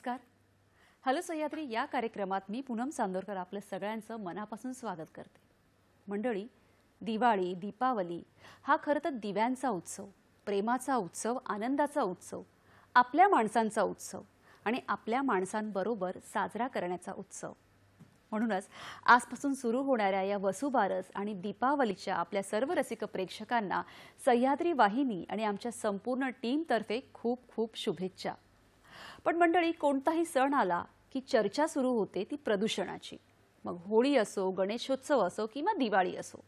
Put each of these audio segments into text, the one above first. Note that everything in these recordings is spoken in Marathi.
नमस्कार. हॅलो सह्याद्री या कार्यक्रमात मी पूनम चांदोरकर आपल्या सगळ्यांचं मनापासून स्वागत करते. मंडळी, दिवाळी, दीपावली हा खरं तर दिव्यांचा उत्सव, प्रेमाचा उत्सव, आनंदाचा उत्सव, आपल्या माणसांचा उत्सव आणि आपल्या माणसांबरोबर साजरा करण्याचा उत्सव. म्हणूनच आजपासून सुरू होणाऱ्या या वसुबारस आणि दीपावलीच्या आपल्या सर्व रसिक प्रेक्षकांना सह्याद्री वाहिनी आणि आमच्या संपूर्ण टीमतर्फे खूप खूप शुभेच्छा. पण मंडळी, कोणताही सण आला की चर्चा सुरू होते ती प्रदूषणाची. मग होळी असो, गणेशोत्सव असो किंवा दिवाळी असो.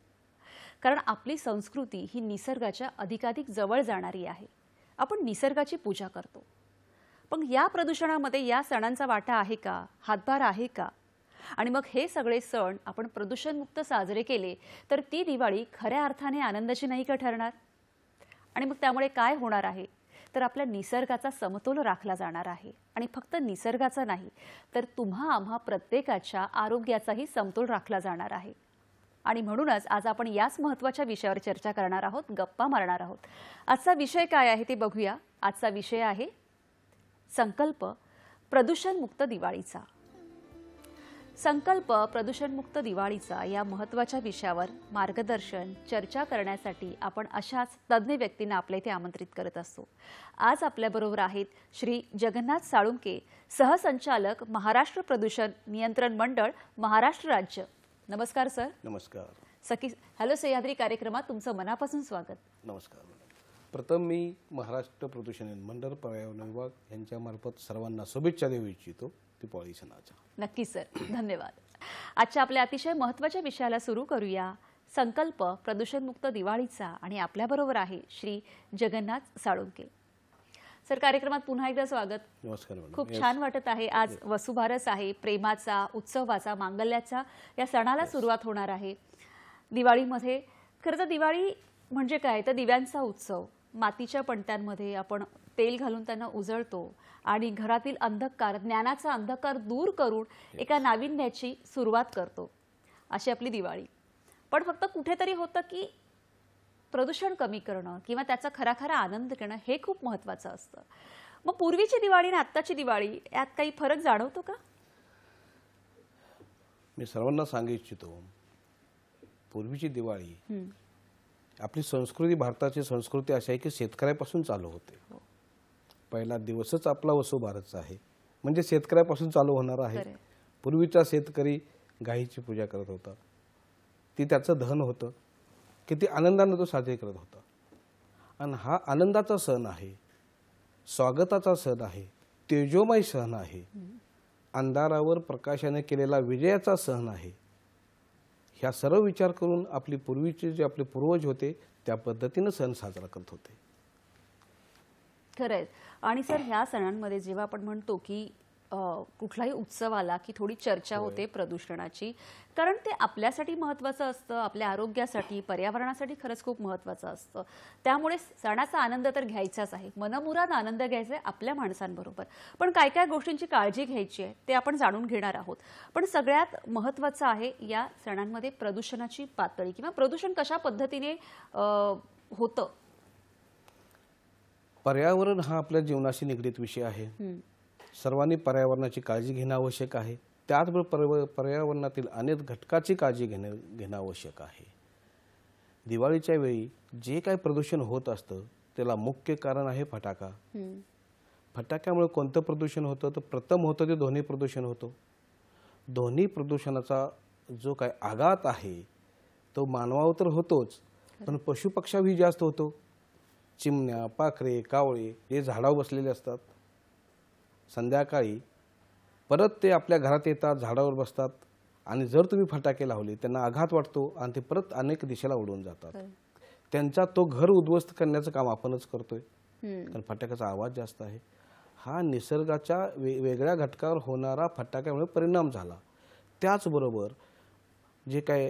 कारण आपली संस्कृती ही निसर्गाच्या अधिकाधिक जवळ जाणारी आहे. आपण निसर्गाची पूजा करतो. पण या प्रदूषणामध्ये या सणांचा वाटा आहे का, हातभार आहे का? आणि मग हे सगळे सण आपण प्रदूषणमुक्त साजरे केले तर ती दिवाळी खऱ्या अर्थाने आनंदाची नाही का ठरणार? आणि मग त्यामुळे काय होणार आहे तर आपल्या निसर्गाचा समतोल राखला जाणार आहे. आणि फक्त निसर्गाचा नाही तर तुम्हा आम्हा प्रत्येकाच्या आरोग्याचाही समतोल राखला जाणार आहे. आणि म्हणूनच आज आपण याच महत्त्वाच्या विषयावर चर्चा करणार आहोत, गप्पा मारणार आहोत. आजचा विषय काय आहे ते बघूया. आजचा विषय आहे संकल्प प्रदूषणमुक्त दिवाळीचा. संकल्प प्रदूषणमुक्त दिवाळीचा या महत्त्वाच्या विषयावर मार्गदर्शन, चर्चा करण्यासाठी आपण अशाच तज्ज्ञ व्यक्तींना आपल्या इथे आमंत्रित करत असतो. आज आपल्याबरोबर आहेत श्री जगन्नाथ साळुंके, सहसंचालक, महाराष्ट्र प्रदूषण नियंत्रण मंडळ, महाराष्ट्र राज्य. नमस्कार सर. नमस्कार. हॅलो सह्याद्री कार्यक्रमात तुमचं मनापासून स्वागत. नमस्कार. प्रथम मी महाराष्ट्र प्रदूषण मंडळ पर्यावरण विभाग यांच्यामार्फत सर्वांना शुभेच्छा देऊ इच्छितो दीपावली सणाच्या. नक्की सर, धन्यवाद. आजच्या आपल्या अतिशय महत्त्वाच्या विषयाला सुरू करूया. संकल्प प्रदूषणमुक्त दिवाळीचा. आणि आपल्याबरोबर आहे श्री जगन्नाथ साळुंके. सर, कार्यक्रमात पुन्हा एकदा स्वागत. नमस्कार. खूप छान वाटत आहे. आज वसुबारस आहे, प्रेमाचा, उत्सवाचा, मांगल्याचा या सणाला सुरुवात होणार आहे. दिवाळीमध्ये खरं तर दिवाळी म्हणजे काय तर दिव्यांचा उत्सव. मातीच्या पणत्यांमध्ये आपण तेल घालून त्यांना उजळतो आणि घरातील अंधकार, ज्ञानाचा अंधकार दूर करून एका नाविन्याची सुरुवात करतो. अशी आपली दिवाळी. पण फक्त कुठेतरी होतं की प्रदूषण कमी करणं किंवा त्याचा खरा खरा आनंद घेणं हे खूप महत्त्वाचं असतं. मग पूर्वीची दिवाळी आणि आत्ताची दिवाळी यात काही फरक जाणवतो का? मी सर्वांना सांगू इच्छितो, पूर्वीची दिवाळी आपली संस्कृती, भारताची संस्कृती अशी आहे की शेतकऱ्यापासून चालू होते. पहिला दिवसच आपला वसुबारस आहे म्हणजे शेतकऱ्यापासून चालू होणार आहे. पूर्वीचा शेतकरी गायीची पूजा करत होता. ती त्याचं धन होतं. किती आनंदाने तो साजरे करत होता. आणि हा आनंदाचा सण आहे, स्वागताचा सण आहे, तेजोमय सण आहे, अंधारावर प्रकाशाने केलेला विजयाचा सण आहे. ह्या सर्व विचार करून आपली पूर्वीचे जे आपले पूर्वज होते त्या पद्धतीने सण साजरा करत होते. खरंय. आणि सर, ह्या सणांमध्ये जेव्हा आपण म्हणतो की कुठलाही उत्सव आला की थोडी चर्चा होते प्रदूषणाची, कारण ते आपल्यासाठी महत्त्वाचं असतं, आपल्या आरोग्यासाठी, पर्यावरणासाठी खरंच खूप महत्त्वाचं असतं. त्यामुळे सणाचा आनंद तर घ्यायचाच आहे, मनमुराद आनंद घ्यायचा आहे आपल्या माणसांबरोबर. पण काय काय गोष्टींची काळजी घ्यायची आहे ते आपण जाणून घेणार आहोत. पण सगळ्यात महत्त्वाचं आहे या सणांमध्ये प्रदूषणाची पातळी किंवा प्रदूषण कशा पद्धतीने होतं. पर्यावरण हा आपल्या जीवनाशी निगडीत विषय आहे. सर्वांनी पर्यावरणाची काळजी घेणं आवश्यक आहे. त्याचबरोबर पर्यावरणातील अनेक घटकाची काळजी घेणं आवश्यक आहे. दिवाळीच्या वेळी जे काही प्रदूषण होत असतं त्याला मुख्य कारण आहे फटाका. फटाक्यामुळे कोणतं प्रदूषण होतं तर प्रथम होतं ते ध्वनी प्रदूषण होतं. ध्वनी प्रदूषणाचा जो काही आघात आहे तो मानवावर तर होतोच, पण पशुपक्ष्यावरही जास्त होतो. चिमण्या, पाखरे, कावळे जे झाडावर बसलेले असतात, संध्याकाळी परत ते आपल्या घरात येतात, झाडावर बसतात आणि जर तुम्ही फटाके लावले त्यांना आघात वाटतो आणि ते परत अनेक दिशेला उडून जातात. त्यांचा तो घर उद्ध्वस्त करण्याचं काम आपणच करतोय, कारण फटाक्याचा आवाज जास्त आहे. हा निसर्गाच्या वेगळ्या घटकावर होणारा फटाक्यामुळे परिणाम झाला. त्याचबरोबर जे काय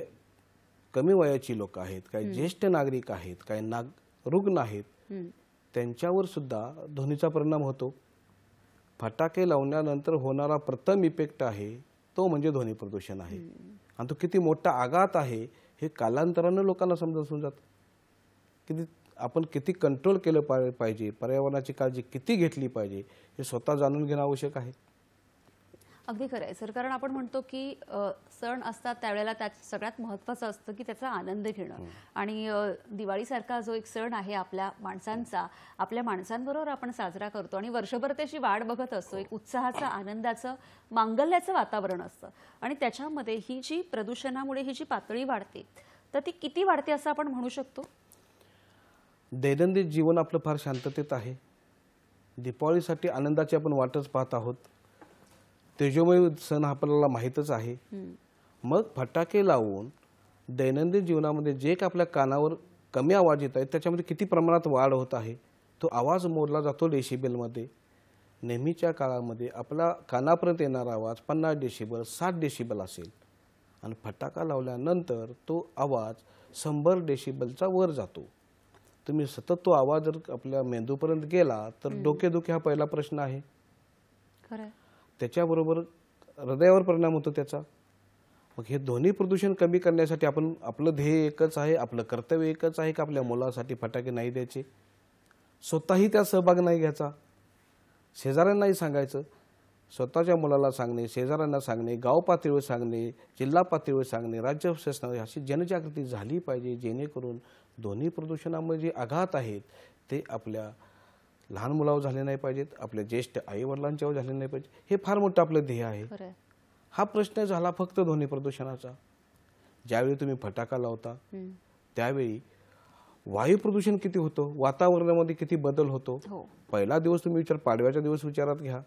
कमी वयाची लोक आहेत, काही ज्येष्ठ नागरिक आहेत, काही रुग्ण आहेत, त्यांच्यावर सुद्धा ध्वनीचा परिणाम होतो. फटाके लावल्यानंतर होणारा प्रथम इफेक्ट आहे तो म्हणजे ध्वनी प्रदूषण आहे. आणि तो किती मोठा आघात आहे हे कालांतराने लोकांना समजून जातं. किती आपण किती कंट्रोल केलं पाहिजे, पर्यावरणाची काळजी किती घेतली पाहिजे हे स्वतः जाणून घेणं आवश्यक आहे. अगदी खरं आहे सर. कारण आपण म्हणतो की सण असतात त्यावेळेला त्यात सगळ्यात महत्त्वाचं असतं की त्याचा आनंद घेणं. आणि दिवाळीसारखा जो एक सण आहे आपल्या माणसांचा, आपल्या माणसांबरोबर आपण साजरा करतो आणि वर्षभर त्याची वाट बघत असतो. एक उत्साहाचं, आनंदाचं, मांगल्याचं वातावरण असतं. आणि त्याच्यामध्ये ही जी प्रदूषणामुळे ही जी पातळी वाढते, तर ती किती वाढते असं आपण म्हणू शकतो? दैनंदिन जीवन आपलं फार शांततेत आहे. दीपावलीसाठी आनंदाची आपण वाटच पाहत आहोत. तेजोमय सण आपल्याला माहीतच आहे. मग फटाके लावून दैनंदिन जीवनामध्ये जे काही आपल्या कानावर कमी आवाज येत आहे त्याच्यामध्ये किती प्रमाणात वाढ होत आहे. तो आवाज मोजला जातो डेसिबलमध्ये. नेहमीच्या काळामध्ये आपल्या कानापर्यंत येणारा आवाज 50 डेसिबल 60 डेसिबल असेल आणि फटाका लावल्यानंतर तो आवाज 100 डेसिबलचा वर जातो. तुम्ही सतत तो आवाज जर आपल्या मेंदूपर्यंत गेला तर डोकेदुखी हा पहिला प्रश्न आहे. खरं. त्याच्याबरोबर हृदयावर परिणाम होतो त्याचा. मग हे ध्वनी प्रदूषण कमी करण्यासाठी आपण आपलं ध्येय एकच आहे, आपलं कर्तव्य एकच आहे की आपल्या मुलासाठी फटाके नाही द्यायचे. स्वतःही त्यात सहभाग नाही घ्यायचा. शेजाऱ्यांनाही सांगायचं, स्वतःच्या मुलाला सांगणे, शेजाऱ्यांना सांगणे, गाव पातळीवर सांगणे, जिल्हा पातळीवर सांगणे, राज्य शासनावर अशी जनजागृती झाली पाहिजे, जेणेकरून ध्वनी प्रदूषणामुळे जे आघात आहेत ते आपल्या लहान मुलावर झाले नाही पाहिजेत, आपल्या ज्येष्ठ आईवडिलांच्यावर झाले नाही पाहिजे. हे फार मोठं आपलं ध्येय आहे. हा प्रश्न झाला फक्त ध्वनी प्रदूषणाचा. ज्यावेळी तुम्ही फटाका लावता त्यावेळी वायू प्रदूषण किती होतं, वातावरणामध्ये किती बदल होतो. पहिला दिवस तुम्ही पाडव्याचा दिवस विचारात घ्या.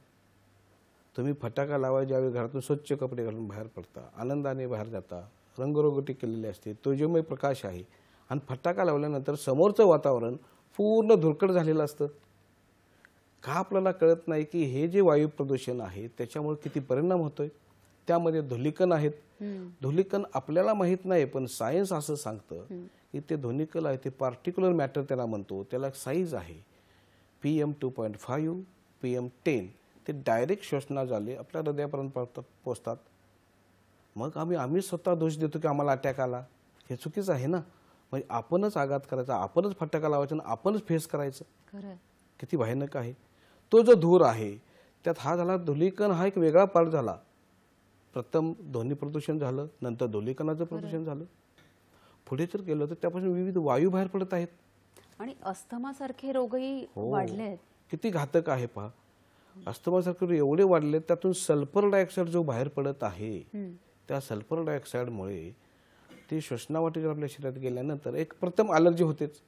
तुम्ही फटाका लावाय ज्यावेळी घरातून स्वच्छ कपडे घालून बाहेर पडता, आनंदाने बाहेर जाता, रंगरंगोटी केलेली असते, तेजोमय प्रकाश आहे आणि फटाका लावल्यानंतर समोरचं वातावरण पूर्ण धुरकट झालेलं असतं. का आपल्याला कळत नाही की हे जे वायू प्रदूषण आहे त्याच्यामुळे किती परिणाम होतोय. त्यामध्ये धूलिकण आहेत. धूलिकण आपल्याला माहित नाही पण सायन्स असं सांगतं की ते धूलिकण आहे ते पार्टिक्युलर मॅटर त्याला म्हणतो. त्याला साईज आहे PM 2.5 PM 10. ते डायरेक्ट श्वसनाद्वारे आपल्या हृदयापर्यंत पोहोचतात. मग आम्ही स्वतः दोष देतो की आम्हाला अटॅक आला. हे चुकीचं आहे ना. म्हणजे आपणच आघात करायचा, आपणच फटाका लावायचा आणि आपणच फेस करायचं. किती भयानक आहे. तो जो धूर आहे त्यात हा झाला धूलिकण, हा एक वेगळा पार्ट झाला. प्रथम ध्वनी प्रदूषण झालं, नंतर धूलिकणाचं प्रदूषण झालं. पुढे जर गेलो तर त्यापासून विविध वायू बाहेर पडत आहेत आणि अस्थमासारखे रोगही वाढले आहेत. किती घातक आहे पहा. अस्थमासारखे रोग एवढे वाढले, त्यातून सल्फर डायऑक्साईड जो बाहेर पडत आहे त्या सल्फर डायऑक्साईडमुळे ते श्वसनावाटे जर आपल्या शरीरात गेल्यानंतर एक प्रथम अलर्जी होतेच.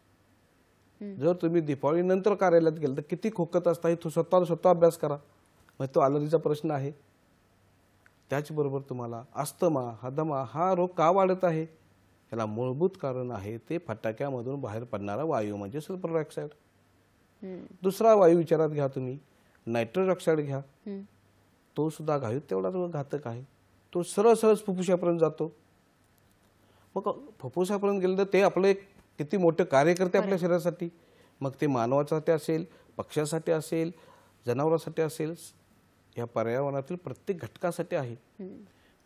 जर तुम्ही दिपावलीनंतर कार्यालयात गेल तर किती खोकत असता हे स्वतः अभ्यास करा. मग तो अलर्जीचा प्रश्न आहे. त्याचबरोबर तुम्हाला अस्थमा, दमा हा रोग का वाढत आहे याला मूलभूत कारण आहे ते फटाक्यामधून बाहेर पडणारा वायू म्हणजे सल्फर डायऑक्साईड. दुसरा वायू विचारात घ्या तुम्ही, नायट्रस ऑक्साईड घ्या. तो सुद्धा तेवढाच घातक आहे. तो सरळ फुफ्फुसापर्यंत जातो. मग फुफ्फुसापर्यंत गेलं तर ते आपलं एक किती मोठं कार्य करते आपल्या शरीरासाठी. मग ते मानवासाठी असेल, पक्ष्यासाठी असेल, जनावरांसाठी असेल, या पर्यावरणातील प्रत्येक घटकासाठी आहे.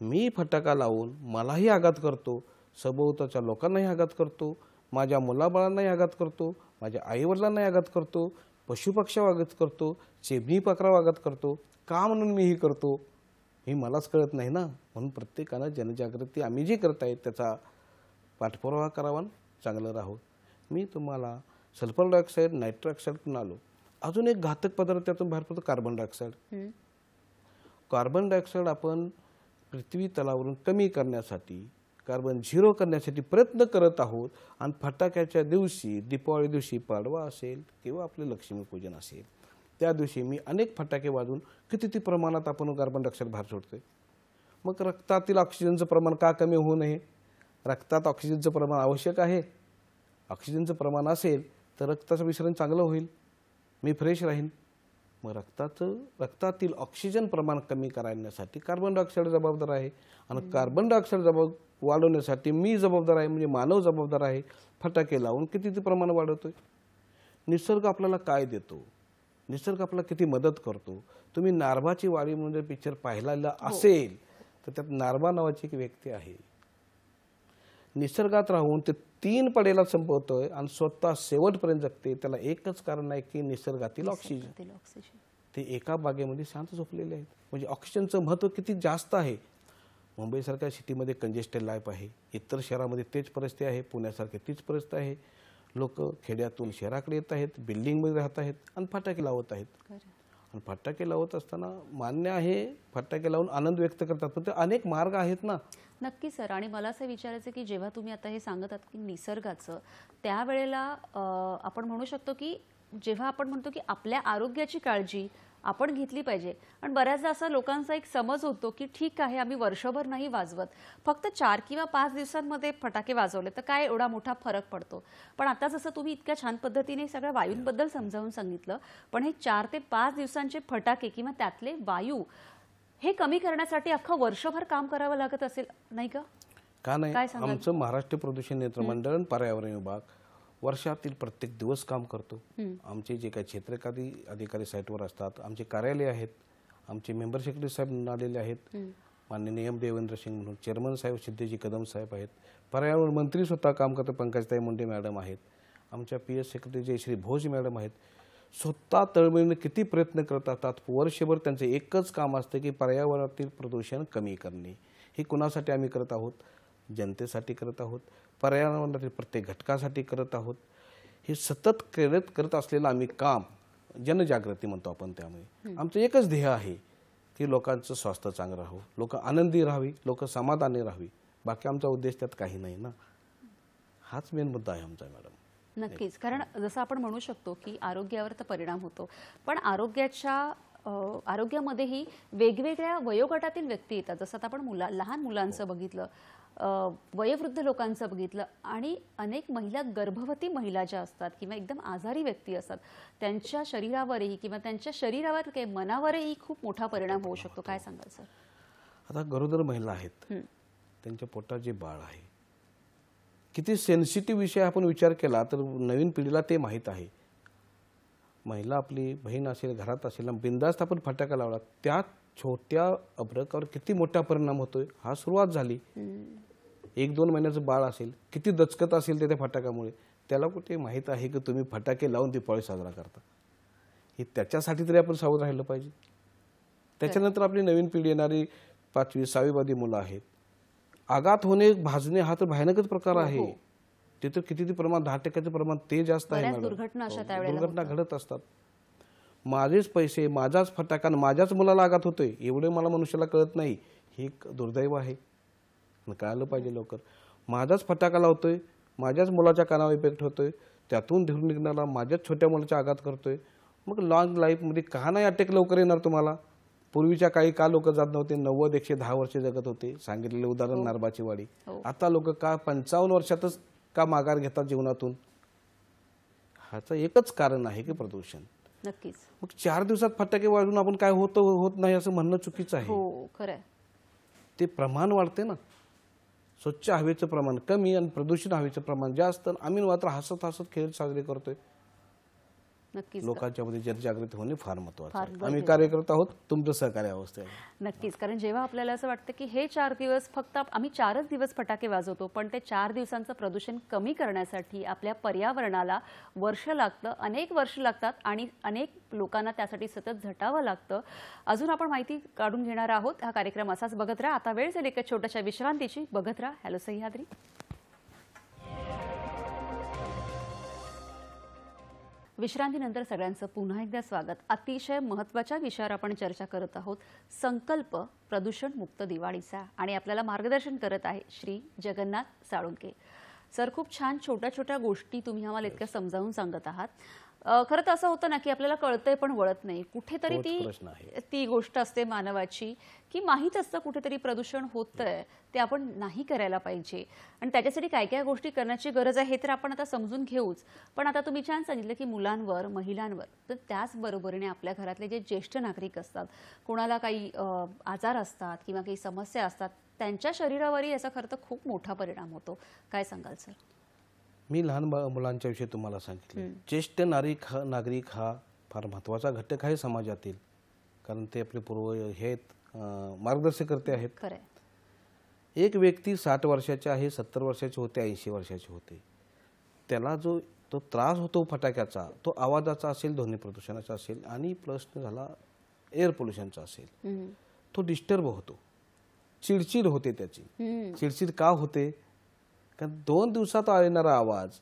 मी फटाका लावून मलाही आघात करतो, सभोवताच्या लोकांनाही आघात करतो, माझ्या मुलाबाळांनाही आघात करतो, माझ्या आईवडिलांनाही आघात करतो, पशुपक्ष्यावर आघात करतो, चिमणी पाखरावर आघात करतो. का म्हणून मी ही करतो हे मलाच कळत नाही ना. म्हणून प्रत्येकानं जनजागृती आम्ही जी करताय त्याचा पाठपुरावा करावा, चांगलं राहू. मी तुम्हाला सल्फर डायऑक्साईड, नायट्रस ऑक्साईड आलो. अजून एक घातक पदार्थ त्यातून बाहेर पडतो कार्बन डायऑक्साईड. कार्बन डायऑक्साईड आपण पृथ्वी तलावरून कमी करण्यासाठी, कार्बन झिरो करण्यासाठी प्रयत्न करत आहोत. आणि फटाक्याच्या दिवशी, दीपावली दिवशी, पाडवा असेल किंवा आपले लक्ष्मीपूजन असेल त्या दिवशी मी अनेक फटाके वाजवून किती प्रमाणात आपण कार्बन डायऑक्साईड बाहेर सोडतोय. मग रक्तातील ऑक्सिजनचं प्रमाण का कमी होऊ नये. रक्तात ऑक्सिजनचं प्रमाण आवश्यक आहे. ऑक्सिजनचं प्रमाण असेल तर रक्ताचं विसरण चांगलं होईल, मी फ्रेश राहीन. मग रक्तातील ऑक्सिजन प्रमाण कमी करण्यासाठी कार्बन डायऑक्साईड जबाबदार आहे. आणि कार्बन डायऑक्साईड वाढवण्यासाठी मी जबाबदार आहे, म्हणजे मानव जबाबदार आहे. फटाके लावून किती प्रमाण वाढवतोय. निसर्ग आपल्याला काय देतो, निसर्ग आपल्याला किती मदत करतो. तुम्ही नारबाची वाडी म्हणून जर पिक्चर पाहिलेला असेल तर त्यात नारबा नावाची एक व्यक्ती आहे. निसर्गात राहून ते 3 पडेला संपवतोय आणि स्वतः शेवटपर्यंत जगते. त्याला एकच कारण आहे की निसर्गातील ऑक्सिजन. ते एका बागेमध्ये शांत झोपलेले आहेत. म्हणजे ऑक्सिजनचं महत्त्व किती जास्त आहे. मुंबईसारख्या सिटीमध्ये कंजेस्टेड लाईफ आहे, इतर शहरामध्ये तेच परिस्थिती आहे, पुण्यासारखी तीच परिस्थिती आहे. लोक खेड्यातून शहराकडे येत आहेत, बिल्डिंगमध्ये राहत आहेत आणि फटाके लावत आहेत. आणि फटाके लावत असताना मान्य आहे, फटाके लावून आनंद व्यक्त करतात, पण ते अनेक मार्ग आहेत ना. नक्की सर. आणि मला असं विचारायचं की जेव्हा तुम्ही आता हे सांगत आहात की निसर्गाचं, त्यावेळेला आपण म्हणू शकतो की जेव्हा आपण म्हणतो की आपल्या आरोग्याची काळजी आपण घेतली पाहिजे, आणि बऱ्याचदा असं लोकांचा एक समज होतो की ठीक आहे आम्ही वर्षभर नाही वाजवत, फक्त 4 किंवा 5 दिवसांमध्ये फटाके वाजवले तर काय एवढा मोठा फरक पडतो. पण आता जसं तुम्ही इतक्या छान पद्धतीने सगळ्या वायूंबद्दल समजावून सांगितलं, पण हे 4 ते 5 दिवसांचे फटाके किंवा त्यातले वायू हे कमी करण्यासाठी अख्खं वर्षभर काम करावं लागत असेल, नाही का? का नाही? आमचं महाराष्ट्र प्रदूषण नियंत्रण मंडळ आणि पर्यावरण विभाग वर्षातील प्रत्येक दिवस काम करतो. आमचे जे काही क्षेत्रकारी अधिकारी साईटवर असतात, आमचे कार्यालय आहेत, आमचे मेंबर सेक्रेटरी साहेब आलेले आहेत, माननीय एम देवेंद्र सिंग म्हणून चेअरमन साहेब सिद्धेजी कदम साहेब आहेत, पर्यावरण मंत्री स्वतः काम करतात, पंकजताई मुंडे मॅडम आहेत, आमच्या PS secretary Jayashree Bhoj madam आहेत. स्वतः तळमळीने किती प्रयत्न करतात. वर्षभर त्यांचं एकच काम असतं की पर्यावरणातील प्रदूषण कमी करणे. हे कुणासाठी आम्ही करत आहोत? जनतेसाठी करत आहोत, पर्यावरणातील प्रत्येक घटकासाठी करत आहोत. हे सतत करत असलेलं आम्ही काम जनजागृती म्हणतो आपण. त्यामुळे आमचं एकच ध्येय आहे की लोकांचं स्वास्थ्य चांगलं राहावं, लोक आनंदी राहावी, लोक समाधानी राहावी. बाकी आमचा उद्देश त्यात काही नाही ना. हाच मेन मुद्दा आहे आमचा मॅडम. नक्कीच. कारण जसं आपण म्हणू शकतो की आरोग्यावर तर परिणाम होतो, पण आरोग्यामध्येही वेगवेगळ्या वयोगटातील व्यक्ती येतात. जसं आता आपण लहान मुलांचं बघितलं, वयोवृद्ध लोकांचं बघितलं, आणि अनेक महिला, गर्भवती महिला ज्या असतात किंवा एकदम आजारी व्यक्ती असतात, त्यांच्या शरीरावरही किंवा त्यांच्या शरीरावर काही मनावरही खूप मोठा परिणाम होऊ शकतो. काय सांगाल सर? आता गरोदर महिला आहेत, त्यांच्या पोटात जे बाळ आहे, किती सेन्सिटिव्ह विषय आपण विचार केला तर नवीन पिढीला ते माहीत आहे. महिला आपली बहीण असेल, घरात असेल, बिनधास्त आपण फटाका लावला, त्या छोट्या अब्रकावर किती मोठा परिणाम होतोय. हा सुरुवात झाली. 1-2 महिन्याचं बाळ असेल, किती दचकत असेल त्या फटाक्यामुळे, त्याला कुठे माहीत आहे की तुम्ही फटाके लावून दीपावली साजरा करता. हे त्याच्यासाठी तरी आपण सावध राहिलं पाहिजे. त्याच्यानंतर आपली नवीन पिढी येणारी 5वी 6वी मुलं आहेत. आघात होणे, भाजणे हा तर भयानकच प्रकार आहे. ते तर किती प्रमाण, 10% प्रमाण ते जास्त आहे. दुर्घटना घडत असतात. माझेच पैसे, माझाच फटाका, माझ्याच मुलाला आघात होतोय, एवढे मला मनुष्याला कळत नाही. हे एक दुर्दैव आहे, कळायला पाहिजे लवकर. माझाच फटाका लावतोय, माझ्याच मुलाच्या कानावर इफेक्ट होतोय, त्यातून धूर निघणारा माझ्याच छोट्या मुलाचा आघात करतोय. मग लॉंग लाईफमध्ये का नाही अटॅक लवकर येणार तुम्हाला? पूर्वीच्या काळी का लोक जात नव्हते? 90-110 वर्ष जगत होते. सांगितलेलं उदाहरण नारबाची वाडी. आता लोक का 55 वर्षातच का माघार घेतात जीवनातून? ह्याचं एकच कारण आहे की प्रदूषण. नक्कीच. मग 4 दिवसात फटाके वाजवून आपण काय होत नाही असं म्हणणं चुकीचं आहे. हो, खरं. ते प्रमाण वाढते ना. स्वच्छ हवेचं प्रमाण कमी आणि प्रदूषित हवेचं प्रमाण जास्त. आम्ही मात्र हसत हसत खेळ साजरे करतोय. नक्कीच. लोकांच्या मध्ये जनजागृती होणे फार महत्त्वाचं आहे. आम्ही कार्यकर्ता आहोत, तुमचं सहकार्य अवस्था आहे. नक्कीच. कारण जेव्हा आपल्याला असं वाटतं की हे 4 दिवस फक्त आम्ही 4च दिवस फटाके वाजवतो, पण ते 4 दिवसांचं प्रदूषण कमी करण्यासाठी आपल्या पर्यावरणाला वर्ष लागतं, अनेक वर्ष लागतात, आणि अनेक लोकांना त्यासाठी सतत झटावं लागतं. अजून आपण माहिती काढून घेणार आहोत. हा कार्यक्रम असाच बघत राहा. आता वेळ झाली एका छोट्याशा विश्रांतीची. बघत राहा हॅलो सह्याद्री. विश्रांतीनंतर सगळ्यांचं पुन्हा एकदा स्वागत. अतिशय महत्त्वाच्या विषयावर आपण चर्चा करत आहोत, संकल्प प्रदूषण मुक्त दिवाळीचा. आणि आपल्याला मार्गदर्शन करत आहे श्री जगन्नाथ साळुंके सर. खूप छान छोट्या छोट्या गोष्टी तुम्ही आम्हाला इतक्या समजावून सांगत आहात. खरं तर असं होतं ना की आपल्याला कळतंय पण वळत नाही. कुठेतरी ती गोष्ट असते मानवाची की माहीत असतं कुठेतरी प्रदूषण होतंय, ते आपण नाही करायला पाहिजे, आणि त्याच्यासाठी काय काय गोष्टी करण्याची गरज आहे हे तर आपण आता समजून घेऊच. पण आता तुम्ही छान सांगितलं की मुलांवर, महिलांवर, तर त्याचबरोबरीने आपल्या घरातले जे ज्येष्ठ नागरिक असतात, कोणाला काही आजार असतात किंवा काही समस्या असतात, त्यांच्या शरीरावरही याचा खरं तर खूप मोठा परिणाम होतो. काय सांगाल सर? मी लहान मुलांच्या विषयी तुम्हाला सांगितलं. ज्येष्ठ नागरिक हा फार महत्त्वाचा घटक आहे समाजातील, कारण ते आपले पूर्व हे मार्गदर्शकर्ते आहेत. एक व्यक्ती 60 वर्षाचे आहे, 70 वर्षाचे होते, 80 वर्षाचे होते, त्याला जो तो त्रास होतो फटाक्याचा, तो आवाजाचा असेल, ध्वनी प्रदूषणाचा असेल आणि प्रश्न झाला एअर पोल्युशनचा असेल, तो डिस्टर्ब होतो, चिडचिड होते त्याची. चिडचिड का होते? कारण 2 दिवसात येणारा आवाज,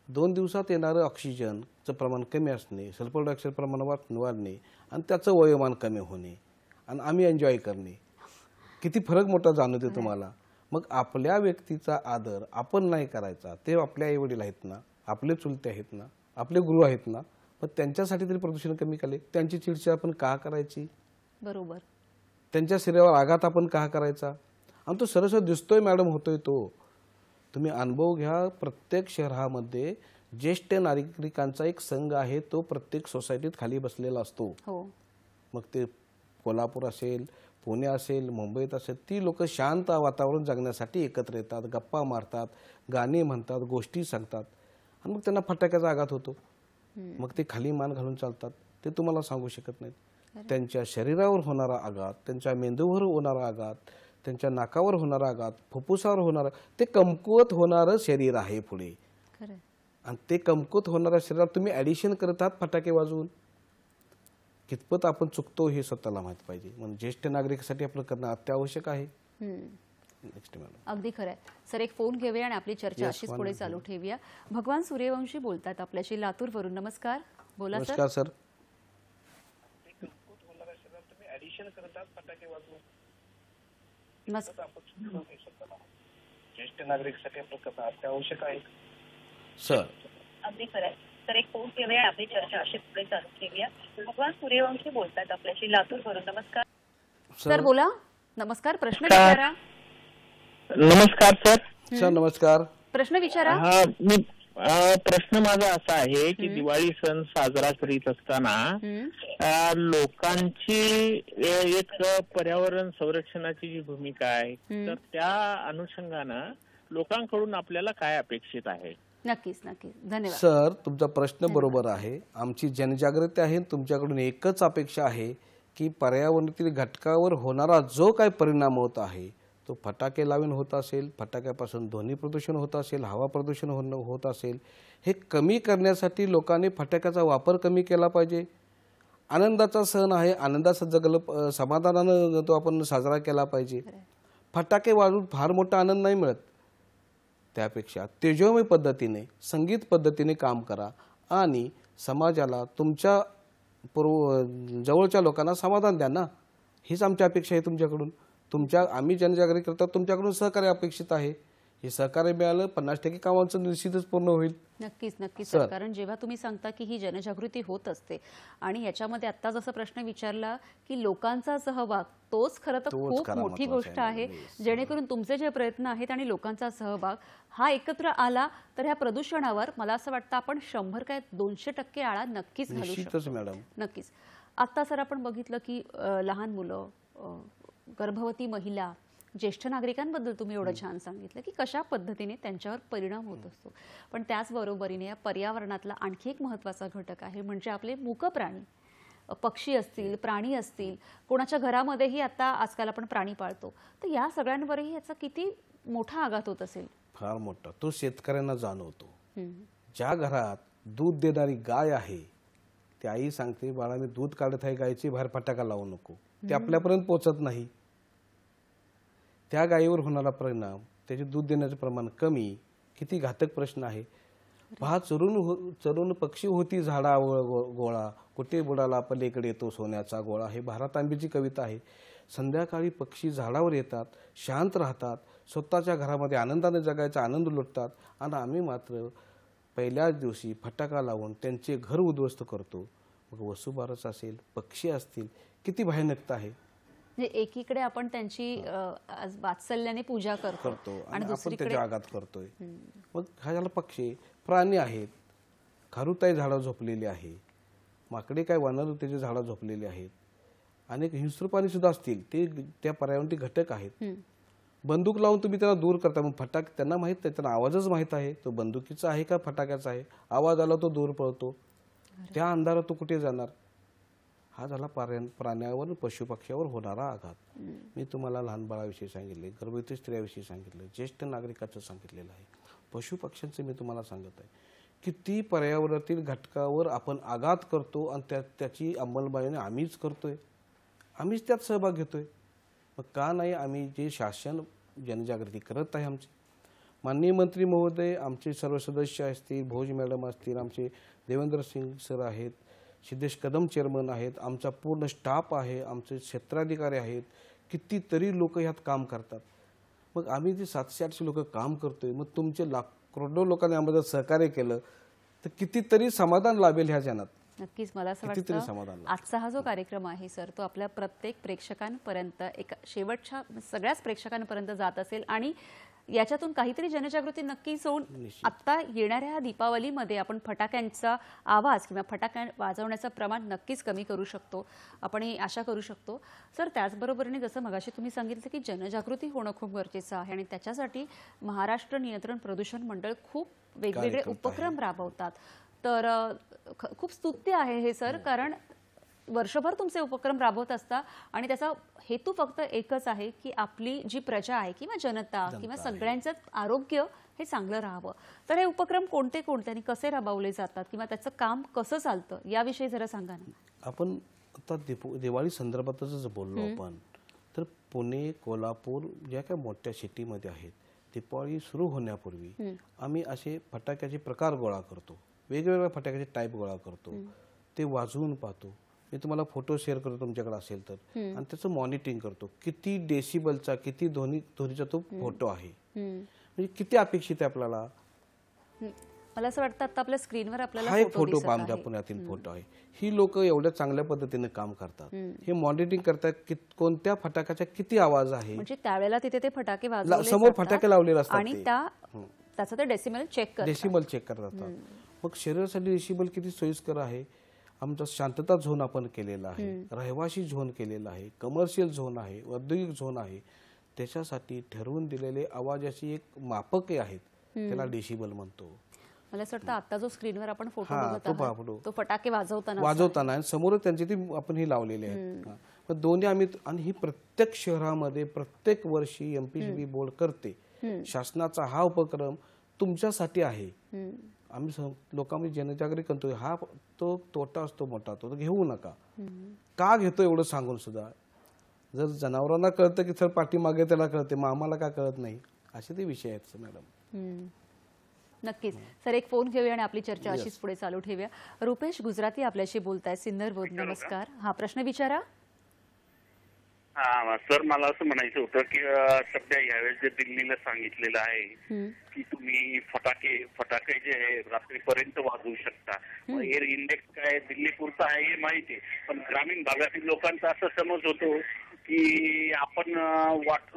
2 दिवसात येणारं ऑक्सिजनचं प्रमाण कमी असणे, सल्फर डायऑक्साईड प्रमाण वाढणे आणि त्याचं वयोमान कमी होणे आणि आम्ही एन्जॉय करणे, किती फरक मोठा जाणवते तुम्हाला. मग आपल्या व्यक्तीचा आदर आपण नाही करायचा, ते आपले आई वडील आहेत ना, आपले चुलते आहेत ना, आपले गुरु आहेत ना, मग त्यांच्यासाठी तरी प्रदूषण कमी केले. त्यांची चिडचिड आपण का करायची? बरोबर. त्यांच्या शरीरावर आघात आपण का करायचा? आणि तो सरळ दिसतोय मॅडम, होतोय तो. तुम्ही अनुभव घ्या, प्रत्येक शहरामध्ये ज्येष्ठ नागरिकांचा एक संघ आहे, तो प्रत्येक सोसायटीत खाली बसलेला असतो. मग ते कोल्हापूर असेल, पुणे असेल, मुंबईत असेल, ती लोक शांत वातावरण जगण्यासाठी एकत्र येतात, गप्पा मारतात, गाणी म्हणतात, गोष्टी सांगतात आणि मग त्यांना फटाक्याचा आघात होतो. मग ते खाली मान घालून चालतात, ते तुम्हाला सांगू शकत नाहीत. त्यांच्या शरीरावर होणारा आघात, त्यांच्या मेंदूवर होणारा आघात, त्यांच्या नाकावर होणारा आघात, फुफ्फुसावर होणारा, ते कमकुवत होणारं शरीर आहे पुढे. आणि ते कमकुवत होणाऱ्या शरीरात तुम्ही ॲडिशन करतात फटाके वाजवून. कितपत आपण चुकतो हे स्वतःला माहित पाहिजे. म्हणजे ज्येष्ठ नागरिकांसाठी आपलं करणं अत्यावश्यक आहे. Next madam. अगदी खरं आहे सर. एक फोन घेऊया आणि आपली चर्चा अशीच पुढे चालू ठेवूया. भगवान सूर्यवंशी बोलतात आपल्याशी लातूरवरून. नमस्कार, बोला सर. नमस्कार सर. ज्येष्ठ नागरिकांसाठी आपलं करणं अत्यावश्यक आहे. सर अगदी खरं आहे सर. एक फोन घेऊया, आपली चर्चा अशी पुढे चालू ठेवूया. भगवान सूर्यवंशी बोलतात आपल्याशी लातूरवरून. नमस्कार सर, बोला. नमस्कार, प्रश्न विचारा. नमस्कार सर. सर नमस्कार. प्रश्न विचारा. हा, मी प्रश्न माझा असा आहे की दिवाळी सण साजरा करीत असताना लोकांची एक पर्यावरण संरक्षणाची जी भूमिका आहे, तर त्या अनुषंगानं लोकांकडून आपल्याला काय अपेक्षित आहे? नक्कीच नक्कीच, धन्यवाद सर. तुमचा प्रश्न बरोबर आहे. आमची जनजागृती आहे. तुमच्याकडून एकच अपेक्षा आहे की पर्यावरणातील घटकावर होणारा जो काही परिणाम होत आहे, तो फटाके लावून होत असेल, फटाक्यापासून ध्वनी प्रदूषण होत असेल, हवा प्रदूषण होत असेल, हे कमी करण्यासाठी लोकांनी फटाक्याचा वापर कमी केला पाहिजे. आनंदाचा सण आहे, आनंदाचं जगलं, समाधानानं तो आपण साजरा केला पाहिजे. फटाके वाजवून फार मोठा आनंद नाही मिळत. त्यापेक्षा तेजोमय पद्धतीने, संगीत पद्धतीने काम करा आणि समाजाला, तुमच्या जवळच्या लोकांना समाधान द्या ना. हीच आमची अपेक्षा आहे तुमच्याकडून. आम्ही जनजागृती करता, तुमच्याकडून सहकार्य अपेक्षित आहे. हे सहकार्य मिळालं 50% कामांचं निश्चितच पूर्ण होईल. नक्कीच नक्कीच सर. कारण जेव्हा तुम्ही सांगता की ही जनजागृती होत असते आणि याच्यामध्ये आता जसं प्रश्न विचारला की लोकांचा सहभाग, तोच खरं तर खूप मोठी गोष्ट आहे. जेणेकरून तुमचे जे प्रयत्न आहेत आणि लोकांचा सहभाग हा एकत्र आला तर ह्या प्रदूषणावर मला असं वाटतं आपण 100 काय 200% आळा नक्कीच घालू शकतो. मॅडम नक्कीच. आता सर आपण बघितलं की लहान मुलं, गर्भवती महिला, ज्येष्ठ नागरिकांबद्दल तुम्ही एवढं छान सांगितलं की कशा पद्धतीने त्यांच्यावर परिणाम होत असतो. पण त्याचबरोबरीने या पर्यावरणातला आणखी एक महत्त्वाचा घटक आहे, म्हणजे आपले मूक प्राणी, पक्षी असतील, प्राणी असतील. कोणाच्या घरामध्येही आता आजकाल आपण प्राणी पाळतो, तर या सगळ्यांवरही याचा किती मोठा आघात होत असेल. फार मोठा. तो शेतकऱ्यांना जाणवतो. ज्या घरात दूध देणारी गाय आहे, ती आई सांगते, बाळा मी दूध काढत आहे गायची, बाहेर फटाका लावू नको. ते आपल्यापर्यंत पोहोचत नाही. त्या गायीवर होणारा परिणाम, त्याचे दूध देण्याचं प्रमाण कमी, किती घातक प्रश्न आहे. पहा, चरून पक्षी होती झाडावर गोळा, कुठे बुडाला पलीकडे तो सोन्याचा गोळा. हे भारत आंबेची कविता आहे. संध्याकाळी पक्षी झाडावर येतात, शांत राहतात, स्वतःच्या घरामध्ये आनंदाने जगायचा आनंद लुटतात आणि आम्ही मात्र पहिल्याच दिवशी फटाका लावून त्यांचे घर उद्ध्वस्त करतो. मग वसुबारस असेल, पक्षी असतील, किती भयानकता आहे. म्हणजे एकीकडे आपण त्यांची वात्सल्याने पूजा करतो आणि आपण त्याच्या आघात करतोय. मग हा झाला पक्षी. प्राणी आहेत, खारुताई झाडं झोपलेली आहे, माकडे काय वनरुतेची झाडं झोपलेली आहेत, अनेक हिंस्र प्राणी सुद्धा असतील, ते त्या पर्यावरणातील घटक आहेत. बंदूक लावून तुम्ही त्याला दूर करता. मग फटाके त्यांना माहित नाही, त्यांना आवाजच माहित आहे तो बंदुकीचा आहे का फटाक्याचा आहे. आवाज आला तो दूर पळतो. त्या अंधारात तो कुठे जाणार. हा झाला प्राण्यावर, पशुपक्ष्यावर होणारा आघात. मी तुम्हाला लहान बाळाविषयी सांगितले, गर्भवती स्त्रियाविषयी सांगितलं, ज्येष्ठ नागरिकाचं सांगितलेलं आहे. पशुपक्ष्यांचं मी तुम्हाला सांगत आहे किती पर्यावरणातील घटकावर आपण आघात करतो आणि त्याची अंमलबजावणी आम्हीच करतोय, आम्हीच त्यात सहभाग घेतोय. मग का नाही आम्ही जे शासन जनजागृती करत आहे आमची माननीय मंत्री महोदय, आमचे सर्व सदस्य असतील, भोज मॅडम असतील, आमचे देवेंद्र सिंग सर आहेत, सिद्धेश कदम चेअरमन आहेत, आमचा पूर्ण स्टाफ आहे, आमचे क्षेत्राधिकारी आहेत, कितीतरी लोक ह्यात काम करतात. मग आम्ही जे 700-800 लोक काम करतोय, मग तुमचे करोडो लोकांनी आम्हाला सहकार्य केलं तर कितीतरी समाधान लाभेल ह्या जनात. नक्कीच मला असं कितीतरी वाटतं समाधान लाभेल. आजचा हा जो कार्यक्रम आहे सर तो आपल्या प्रत्येक प्रेक्षकांपर्यंत एक शेवटच्या सगळ्याच प्रेक्षकांपर्यंत जात असेल आणि याच्यातून काहीतरी जनजागृती नक्कीच होऊन आता येणाऱ्या दीपावलीमध्ये आपण फटाक्यांचा आवाज किंवा फटाक्या वाजवण्याचं प्रमाण नक्कीच कमी करू शकतो, आपण ही आशा करू शकतो. सर त्याचबरोबरीने जसं मगाशी तुम्ही सांगितलं की जनजागृती होणं खूप गरजेचं आहे आणि त्याच्यासाठी महाराष्ट्र नियंत्रण प्रदूषण मंडळ खूप वेगवेगळे उपक्रम राबवतात. तर खूप स्तुत्य आहे हे सर, कारण वर्षभर तुमचे उपक्रम राबवत असता आणि त्याचा हेतू फक्त एकच आहे की आपली जी प्रजा आहे किंवा जनता किंवा सगळ्यांचं आरोग्य हे चांगलं राहावं. तर हे उपक्रम कोणते कोणते आणि कसे राबवले जातात किंवा त्याचं काम कसं चालतं याविषयी जरा सांगा ना. आपण आता दिवाळी संदर्भातच बोललो आपण, तर पुणे, कोल्हापूर ज्या काही मोठ्या सिटीमध्ये आहेत, दिवाळी सुरू होण्यापूर्वी आम्ही असे फटाक्याचे प्रकार गोळा करतो, वेगवेगळ्या फटाक्याचे टाईप गोळा करतो, ते वाजवून पाहतो. मी तुम्हाला फोटो शेअर करतो तुमच्याकडे असेल तर, आणि त्याचं मॉनिटरिंग करतो किती डेसिबलचा किती ध्वनीचा तो फोटो आहे, म्हणजे किती अपेक्षित आहे आपल्याला. मला असं वाटतं आता आपल्या स्क्रीनवर आपल्याला हा एक फोटो आमच्या पुण्यातील फोटो आहे. ही लोक एवढ्या चांगल्या पद्धतीने काम करतात, हे मॉनिटरिंग करतात कोणत्या फटाक्याचा किती आवाज आहे, म्हणजे त्यावेळेला तिथे ते फटाके वाजवले समोर फटाके लावलेले असतात आणि त्याचं ते डेसिबल चेक करतात. मग शरीरासाठी डेसिबल किती सोयीस्कर आहे. आमचा शांतता झोन आपण केलेला आहे, रहिवासी झोन केलेला आहे, कमर्शियल झोन आहे, औद्योगिक झोन आहे. त्याच्यासाठी ठरवून दिलेले आवाजाची एक मापके आहेत, त्याला डेसिबल म्हणतो. मला असं वाटतं आता जो स्क्रीनवर आपण फोटो हा, बघत तो आहात, पहा फोटो. तो फटाके वाजवताना वाजवताना समोर त्यांची ती आपण ही लावलेली आहेत. मग दोन्ही आम्ही, आणि ही प्रत्येक शहरामध्ये प्रत्येक वर्षी एमपीसीबी बोर्ड करते. शासनाचा हा उपक्रम तुमच्यासाठी आहे. आम्ही लोकांमध्ये जनजागृती करतोय. हा तो तोटा असतो मोठा, तो घेऊ नका. का घेतो एवढं सांगून सुद्धा, जर जनावरांना कळतं की सर पाठीमागे त्याला कळते, मग आम्हाला का कळत नाही, असे ते विषय आहेत मॅडम. नक्कीच सर, एक फोन घेऊया आणि आपली चर्चा अशीच पुढे चालू ठेवूया. रुपेश गुजराती आपल्याशी बोलताय, सिन्नर बोध. नमस्कार, हा प्रश्न विचारा. हा सर, मला असं म्हणायचं होतं की सध्या यावेळेस जे दिल्लीला सांगितलेलं आहे की तुम्ही फटाके जे आहे रात्रीपर्यंत वाजवू शकता. एअर इंडेक्स काय दिल्ली पुरता आहे हे माहिती आहे, पण ग्रामीण भागातील लोकांचा असा समज होतो की आपण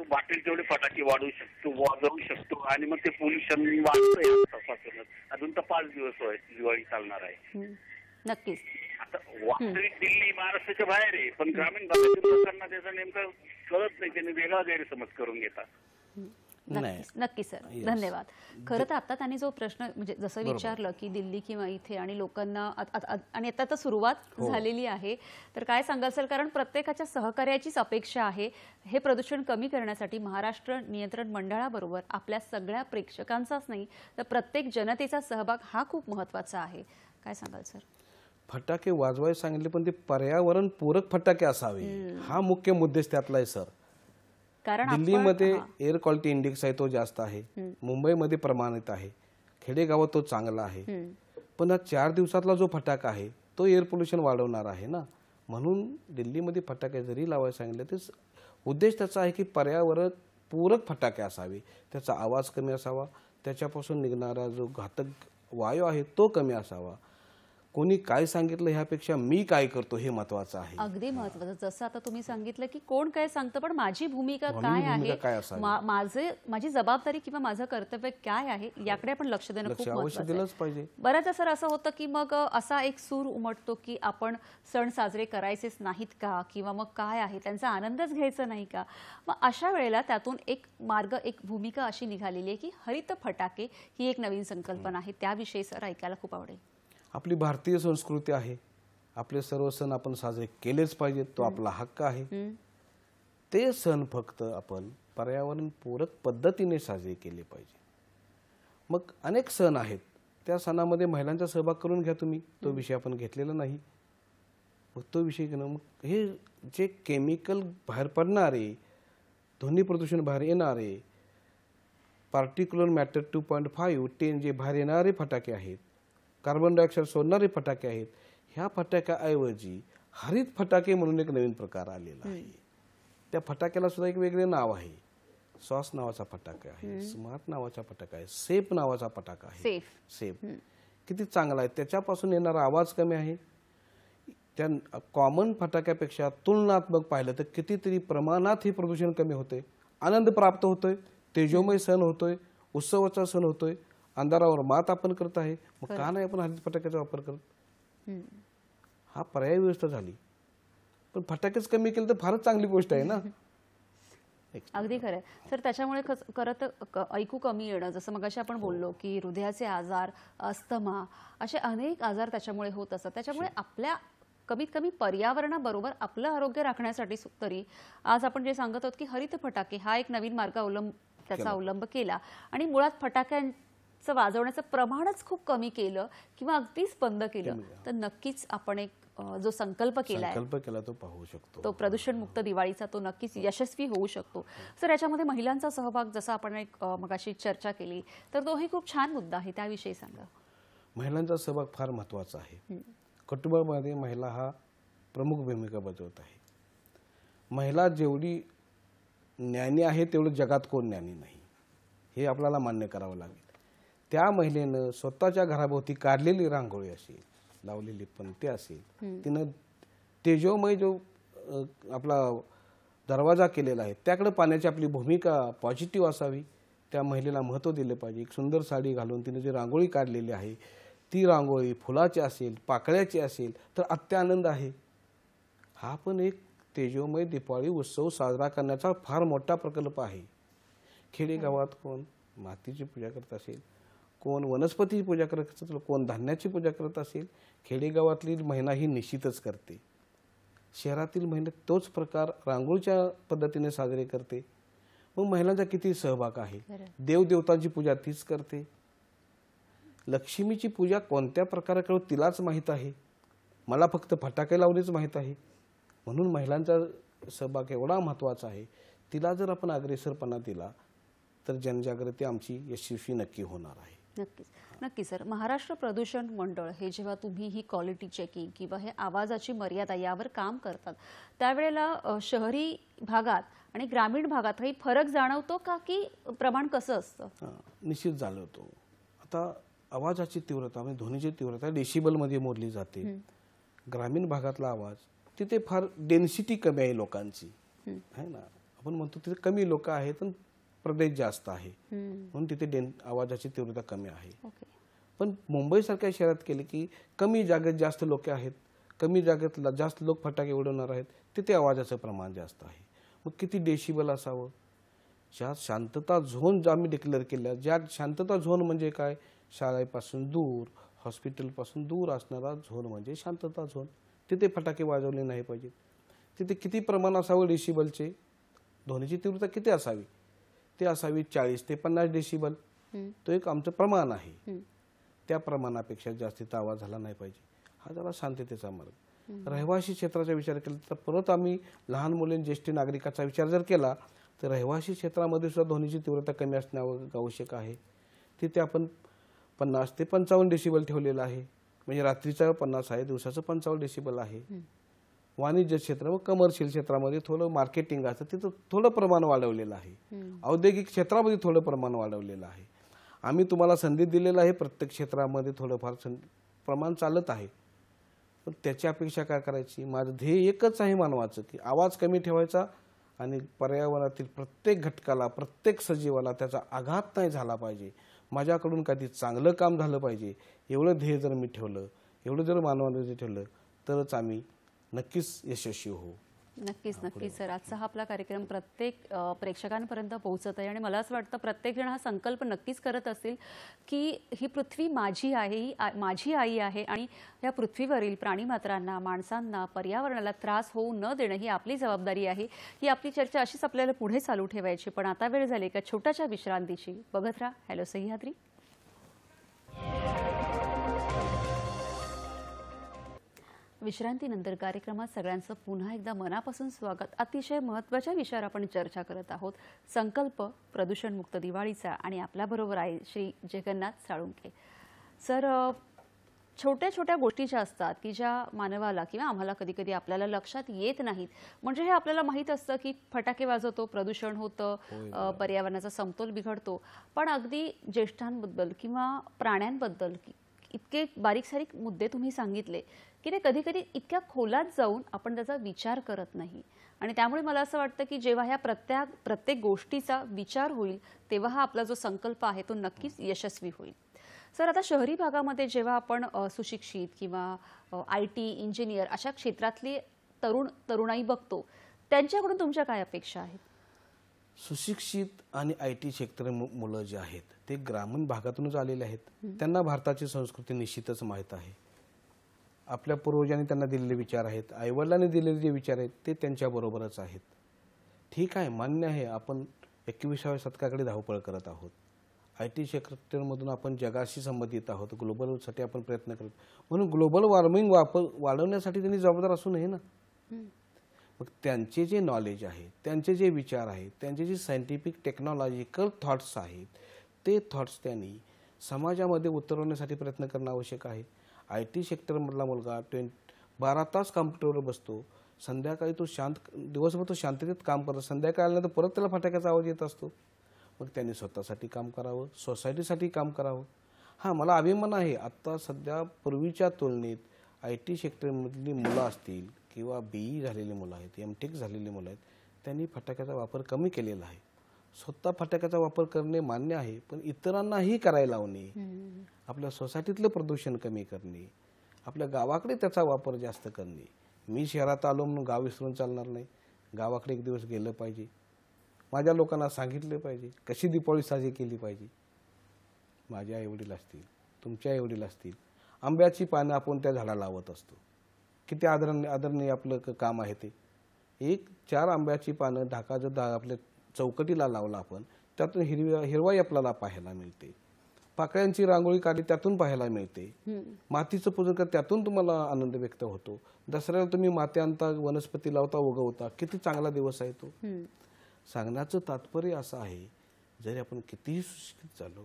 वाटेल तेवढे फटाके वाजवू शकतो आणि मग ते पोल्युशन वाढतंय. अजून तर 5 दिवस दिवाळी चालणार आहे. नक्कीच. आता वास्तविक दिल्ली महाराष्ट्राच्या बाहेर आहे, पण ग्रामीण भागातील लोकांना त्याचा नेमकं कळत नाही, त्यांनी वेगळा गैरसमज करून घेतात. नक्की सर, धन्यवाद. खरं तर आता त्यांनी जो प्रश्न म्हणजे जसं विचारलं की दिल्ली किंवा इथे आणि लोकांना आणि आता तर सुरुवात झालेली आहे, तर काय सांगाल सर, कारण प्रत्येकाच्या सहकार्याचीच अपेक्षा आहे. हे प्रदूषण कमी करण्यासाठी महाराष्ट्र नियंत्रण मंडळाबरोबर आपल्या सगळ्या प्रेक्षकांचाच नाही तर प्रत्येक जनतेचा सहभाग हा खूप महत्वाचा आहे. काय सांगाल सर? फटाके वाजवायला सांगितले, पण ते पर्यावरण पूरक फटाके असावे, हा मुख्य मुद्देच त्यातला आहे सर. कारण दिल्लीमध्ये एअर क्वालिटी इंडेक्स आहे तो जास्त आहे, मुंबईमध्ये प्रमाणित आहे, खेडेगावात तो चांगला आहे. पण हा 4 दिवसातला जो फटाका आहे तो एअर पोल्युशन वाढवणार आहे ना. म्हणून दिल्लीमध्ये फटाके जरी लावायला सांगितले, ते उद्देश त्याचा आहे की पर्यावरण पूरक फटाके असावे, त्याचा आवाज कमी असावा, त्याच्यापासून निघणारा जो घातक वायू आहे तो कमी असावा. कोणी काय सांगितलं ह्यापेक्षा मी काय करतो हे महत्वाचं आहे. अगदी महत्वाचं. जसं आता तुम्ही सांगितलं की कोण काय सांगतं, पण माझी भूमिका काय आहे, माझी जबाबदारी किंवा माझं कर्तव्य काय आहे याकडे आपण लक्ष देणं खूप महत्त्वाचं आहे. बऱ्याचदा सर असं होतं की मग असा एक सूर उमटतो की आपण सण साजरे करायचेच नाहीत का, किंवा मग काय आहे त्यांचा आनंदच घ्यायचा नाही का. मग अशा वेळेला त्यातून एक मार्ग, एक भूमिका अशी निघालेली आहे की हरित फटाके ही एक नवीन संकल्पना आहे. त्याविषयी सर ऐकायला खूप आवडेल. आपली भारतीय संस्कृती आहे, आपले सर्व सण आपण साजरे केलेच पाहिजेत, तो आपला हक्क आहे. ते सण फक्त आपण पर्यावरण पूरक पद्धतीने साजरे केले पाहिजे. मग अनेक सण आहेत त्या सणामध्ये महिलांचा सहभाग करून घ्या तुम्ही. तो विषय आपण घेतलेला नाही. मग तो विषय घेणं, मग हे जे केमिकल बाहेर पडणारे, ध्वनी प्रदूषण बाहेर येणारे, पार्टिक्युलर मॅटर 2.5 10 जे बाहेर येणारे फटाके आहेत, कार्बन डायऑक्साईड सोडणारे फटाके आहेत, ह्या फटाक्याऐवजी हरित फटाके म्हणून एक नवीन प्रकार आलेला आहे. त्या फटाक्याला सुद्धा एक वेगळे नाव आहे. सॉस नावाचा फटाका आहे, स्मार्ट नावाचा फटाका आहे, सेफ नावाचा फटाका आहे. सेफ किती चांगला आहे. त्याच्यापासून येणारा आवाज कमी आहे. त्या कॉमन फटाक्यापेक्षा तुलनात्मक पाहिलं तर कितीतरी प्रमाणात हे प्रदूषण कमी होते. आनंद प्राप्त होतोय, तेजोमय सण होतोय, उत्सवाचा सण होतोय, अंधारावर मात आपण करत आहे. मग का नाही आपण हरित फटाक्याचा वापर करत? हा पर्याय व्यवस्था झाली. पण फटाकेच कमी केले तर फारच चांगली गोष्ट आहे ना. अगदी खरंय सर. त्याच्यामुळे ऐकू कमी येणं, जसं मगाशी आपण बोललो की हृदयाचे आजार, अस्थमा, असे अनेक आजार त्याच्यामुळे होत असतात. त्याच्यामुळे आपल्या कमीत कमी पर्यावरणाबरोबर आपलं आरोग्य राखण्यासाठी तरी आज आपण जे सांगत आहोत की हरित फटाके हा एक नवीन मार्ग त्याचा अवलंब केला आणि मुळात फटाक्यांचं वाजवण्याचं प्रमाणच खूप कमी केलं किंवा अगदीच बंद केलं तर नक्कीच आपण एक जो संकल्प केला तो पाहू शकतो. तो प्रदूषण मुक्त दिवाळीचा तो नक्कीच यशस्वी होऊ शकतो. सर, याच्यामध्ये महिलांचा सहभाग जसा आपण एक मगाशी चर्चा केली तर तोही खूप छान मुद्दा आहे, त्याविषयी सांगा. महिलांचा सहभाग फार महत्त्वाचा आहे. कुटुंबामध्ये महिला हा प्रमुख भूमिका बजावत आहे. महिला जेवढी ज्ञानी आहे तेवढं जगात कोण ज्ञानी नाही, हे आपल्याला मान्य करावं लागेल. त्या महिलेनं स्वतःच्या घराभोवती काढलेली रांगोळी असेल, लावलेली पणती असेल, तिनं तेजोमय जो आपला दरवाजा केलेला आहे त्याकडे पाहण्याची आपली भूमिका पॉझिटिव्ह असावी. त्या महिलेला महत्त्व दिलं पाहिजे. एक सुंदर साडी घालून तिने जी रांगोळी काढलेली आहे ती रांगोळी फुलाची असेल, पाकळ्याची असेल तर अत्यानंद आहे. हा पण एक तेजोमय दिवाळी उत्सव साजरा करण्याचा फार मोठा प्रकल्प आहे. खेडेगावात कोण मातीची पूजा करत असेल, कोण वनस्पतीची पूजा करत असेल, कोण धान्याची पूजा करत असेल, खेडेगावातली महिला ही निश्चितच करते. शहरातील महिला तोच प्रकार रांगोळीच्या पद्धतीने साजरे करते. मग महिलांचा किती सहभाग आहे. देवदेवतांची पूजा तीच करते. लक्ष्मीची पूजा कोणत्या प्रकारे करू तिलाच माहीत आहे. मला फक्त फटाके लावणेच माहीत आहे. म्हणून महिलांचा सहभाग एवढा महत्त्वाचा आहे. तिला जर आपण अग्रेसरपणा दिला तर जनजागृती आमची यशस्वी नक्की होणार आहे. नक्कीच नक्की सर. महाराष्ट्र प्रदूषण मंडळ हे जेव्हा तुम्ही ही क्वालिटी चेकिंग किंवा हे आवाजाची मर्यादा यावर काम करतात त्यावेळेला शहरी भागात आणि ग्रामीण भागात काही फरक जाणवतो का, की प्रमाण कसं असतं? निश्चित जाणवतो. आता आवाजाची तीव्रता म्हणजे ध्वनीची तीव्रता डेसिबलमध्ये मोजली जाते. ग्रामीण भागातला आवाज तिथे फार डेन्सिटी कमी आहे लोकांची, आहे ना. आपण म्हणतो तिथे कमी लोक आहेत पण प्रदेश जास्त आहे म्हणून तिथे आवाजाची तीव्रता कमी आहे. पण मुंबईसारख्या शहरात केले की कमी जागेत जास्त लोक आहेत, कमी जागेत जास्त लोक फटाके उडवणार आहेत, तिथे आवाजाचं प्रमाण जास्त आहे. मग किती डेसिबल असावं. ज्या शांतता झोन आम्ही डिक्लेअर केल्या, ज्या शांतता झोन म्हणजे काय, शाळेपासून दूर, हॉस्पिटलपासून दूर असणारा झोन म्हणजे शांतता झोन. तिथे फटाके वाजवले नाही पाहिजेत. तिथे किती प्रमाण असावं डेसिबलचे, ध्वनीची तीव्रता किती असावी, ते असावी 40 ते 50 डेसिबल. तो एक आमचं प्रमाण आहे. त्या प्रमाणापेक्षा जास्तीचा आवाज झाला नाही पाहिजे. हा जरा शांततेचा मार्ग. रहिवासी क्षेत्राचा विचार केला तर परत आम्ही लहान मुले ज्येष्ठ नागरिकाचा विचार जर केला तर रहिवासी क्षेत्रामध्ये सुद्धा ध्वनीची तीव्रता कमी असणे आवश्यक आहे. तिथे आपण 50 ते 55 डेसिबल ठेवलेलं आहे. म्हणजे रात्रीचा 50 आहे, दिवसाचं 55 डेसिबल आहे. वाणिज्य क्षेत्र व कमर्शियल क्षेत्रामध्ये थोडं मार्केटिंग असतं तिथं थोडं प्रमाण वाढवलेलं आहे. औद्योगिक क्षेत्रामध्ये थोडं प्रमाण वाढवलेलं आहे. आम्ही तुम्हाला संधी दिलेलं आहे. प्रत्येक क्षेत्रामध्ये थोडंफार प्रमाण चालत आहे. पण त्याची अपेक्षा काय करायची. माझं ध्येय एकच आहे मानवाचं की आवाज कमी ठेवायचा आणि पर्यावरणातील प्रत्येक घटकाला, प्रत्येक सजीवाला त्याचा आघात नाही झाला पाहिजे. माझ्याकडून काही चांगलं काम झालं पाहिजे. एवढं ध्येय जर मी ठेवलं, एवढं जर मानवाने ठेवलं तरच आम्ही नक्कीच यशस्वी होऊ. नक्कीच नक्कीच सर. आजचा हा आपला कार्यक्रम प्रत्येक प्रेक्षकांपर्यंत पोहोचत आहे आणि मला असं वाटतं प्रत्येक जण हा संकल्प नक्कीच करत असतील की ही पृथ्वी माझी आहे, ही माझी आई आहे आणि या पृथ्वीवरील प्राणीमात्रांना, माणसांना, पर्यावरणाला त्रास होऊ न देणं ही आपली जबाबदारी आहे. ही आपली चर्चा अशीच आपल्याला पुढे चालू ठेवायची. पण आता वेळ झाली एका छोट्याशा विश्रांतीची. बघत राहा हॅलो सह्याद्री. विश्रांतीनंतर कार्यक्रमात सगळ्यांचं पुन्हा एकदा मनापासून स्वागत. अतिशय महत्त्वाच्या विषयावर आपण चर्चा करत आहोत. संकल्प प्रदूषणमुक्त दिवाळीचा. आणि आपल्याबरोबर आहे श्री जगन्नाथ साळुंखे सर. छोट्या छोट्या गोष्टी ज्या असतात की ज्या मानवाला किंवा आम्हाला कधी कधी आपल्याला लक्षात येत नाहीत. म्हणजे हे आपल्याला माहीत असतं की फटाके वाजवतो, प्रदूषण होतं, पर्यावरणाचा समतोल बिघडतो. पण अगदी ज्येष्ठांबद्दल किंवा प्राण्यांबद्दल इतके बारीक सारीक मुद्दे तुम्ही सांगितले की ते कधी कधी इतक्या खोलात जाऊन आपण त्याचा विचार करत नाही. आणि त्यामुळे मला असं वाटतं की जेव्हा ह्या प्रत्येक गोष्टीचा विचार होईल तेव्हा हा आपला जो संकल्प आहे तो नक्कीच यशस्वी होईल. सर, आता शहरी भागामध्ये जेव्हा आपण सुशिक्षित किंवा IT इंजिनियर अशा क्षेत्रातले तरुणाई बघतो, त्यांच्याकडून तुमच्या काय अपेक्षा आहेत? सुशिक्षित आणि IT क्षेत्र मुलं जे आहेत ते ग्रामीण भागातूनच आलेले आहेत. त्यांना भारताची संस्कृती निश्चितच माहीत आहे. आपल्या पूर्वजांनी त्यांना दिलेले विचार आहेत, आईवडिलांनी दिलेले जे विचार आहेत ते त्यांच्याबरोबरच आहेत. ठीक आहे, मान्य आहे, आपण 21व्या शतकाकडे धावपळ करत आहोत. IT क्षेत्रामधून आपण जगाशी संबंधित आहोत, ग्लोबलसाठी आपण प्रयत्न करत. म्हणून ग्लोबल वॉर्मिंग वाढवण्यासाठी त्यांनी जबाबदार असू नये ना. मग त्यांचे जे नॉलेज आहे, त्यांचे जे विचार आहेत, त्यांचे जे सायंटिफिक टेक्नॉलॉजिकल थॉट्स आहेत, ते थॉट्स त्यांनी समाजामध्ये उतरवण्यासाठी प्रयत्न करणं आवश्यक आहे. IT सेक्टरमधला मुलगा 12 तास कॉम्प्युटरवर बसतो, संध्याकाळी तो दिवसभर तो शांततेत काम करतो, संध्याकाळी आल्यानंतर परत त्याला फटाक्याचा आवाज येत असतो. मग त्यांनी स्वतःसाठी काम करावं, सोसायटीसाठी काम करावं. हां, मला अभिमान आहे, आत्ता सध्या पूर्वीच्या तुलनेत IT सेक्टरमधली मुलं असतील किंवा BE झालेली मुलं आहेत, MTech झालेली मुलं आहेत, त्यांनी फटाक्याचा वापर कमी केलेला आहे. स्वतः फटाक्याचा वापर करणे मान्य आहे, पण इतरांनाही करायला लावणे, आपल्या सोसायटीतलं प्रदूषण कमी करणे, आपल्या गावाकडे त्याचा वापर जास्त करणे. मी शहरात आलो म्हणून गाव विसरून चालणार नाही, गावाकडे एक दिवस गेलं पाहिजे. माझ्या लोकांना सांगितले पाहिजे कशी दीपावली साजरी केली पाहिजे. माझे आईवडील असतील, तुमचे आईवडील असतील, आंब्याची पानं आपण त्या झाडाला लावत असतो. किती आदरणीय आपलं काम आहे ते. 4 आंब्याची पानं ढाका जर आपल्या चौकटीला लावला आपण, त्यातून हिरवाई आपल्याला पाहायला मिळते. पाकळ्यांची रांगोळी काढली त्यातून पाहायला मिळते. मातीचं पूजन कर त्यातून तुम्हाला आनंद व्यक्त होतो. दसऱ्याला तुम्ही माती आणता, वनस्पती लावता, उगवता, किती चांगला दिवस आहे तो. सांगण्याचं तात्पर्य असं आहे, जरी आपण कितीही सुशिक्षित झालो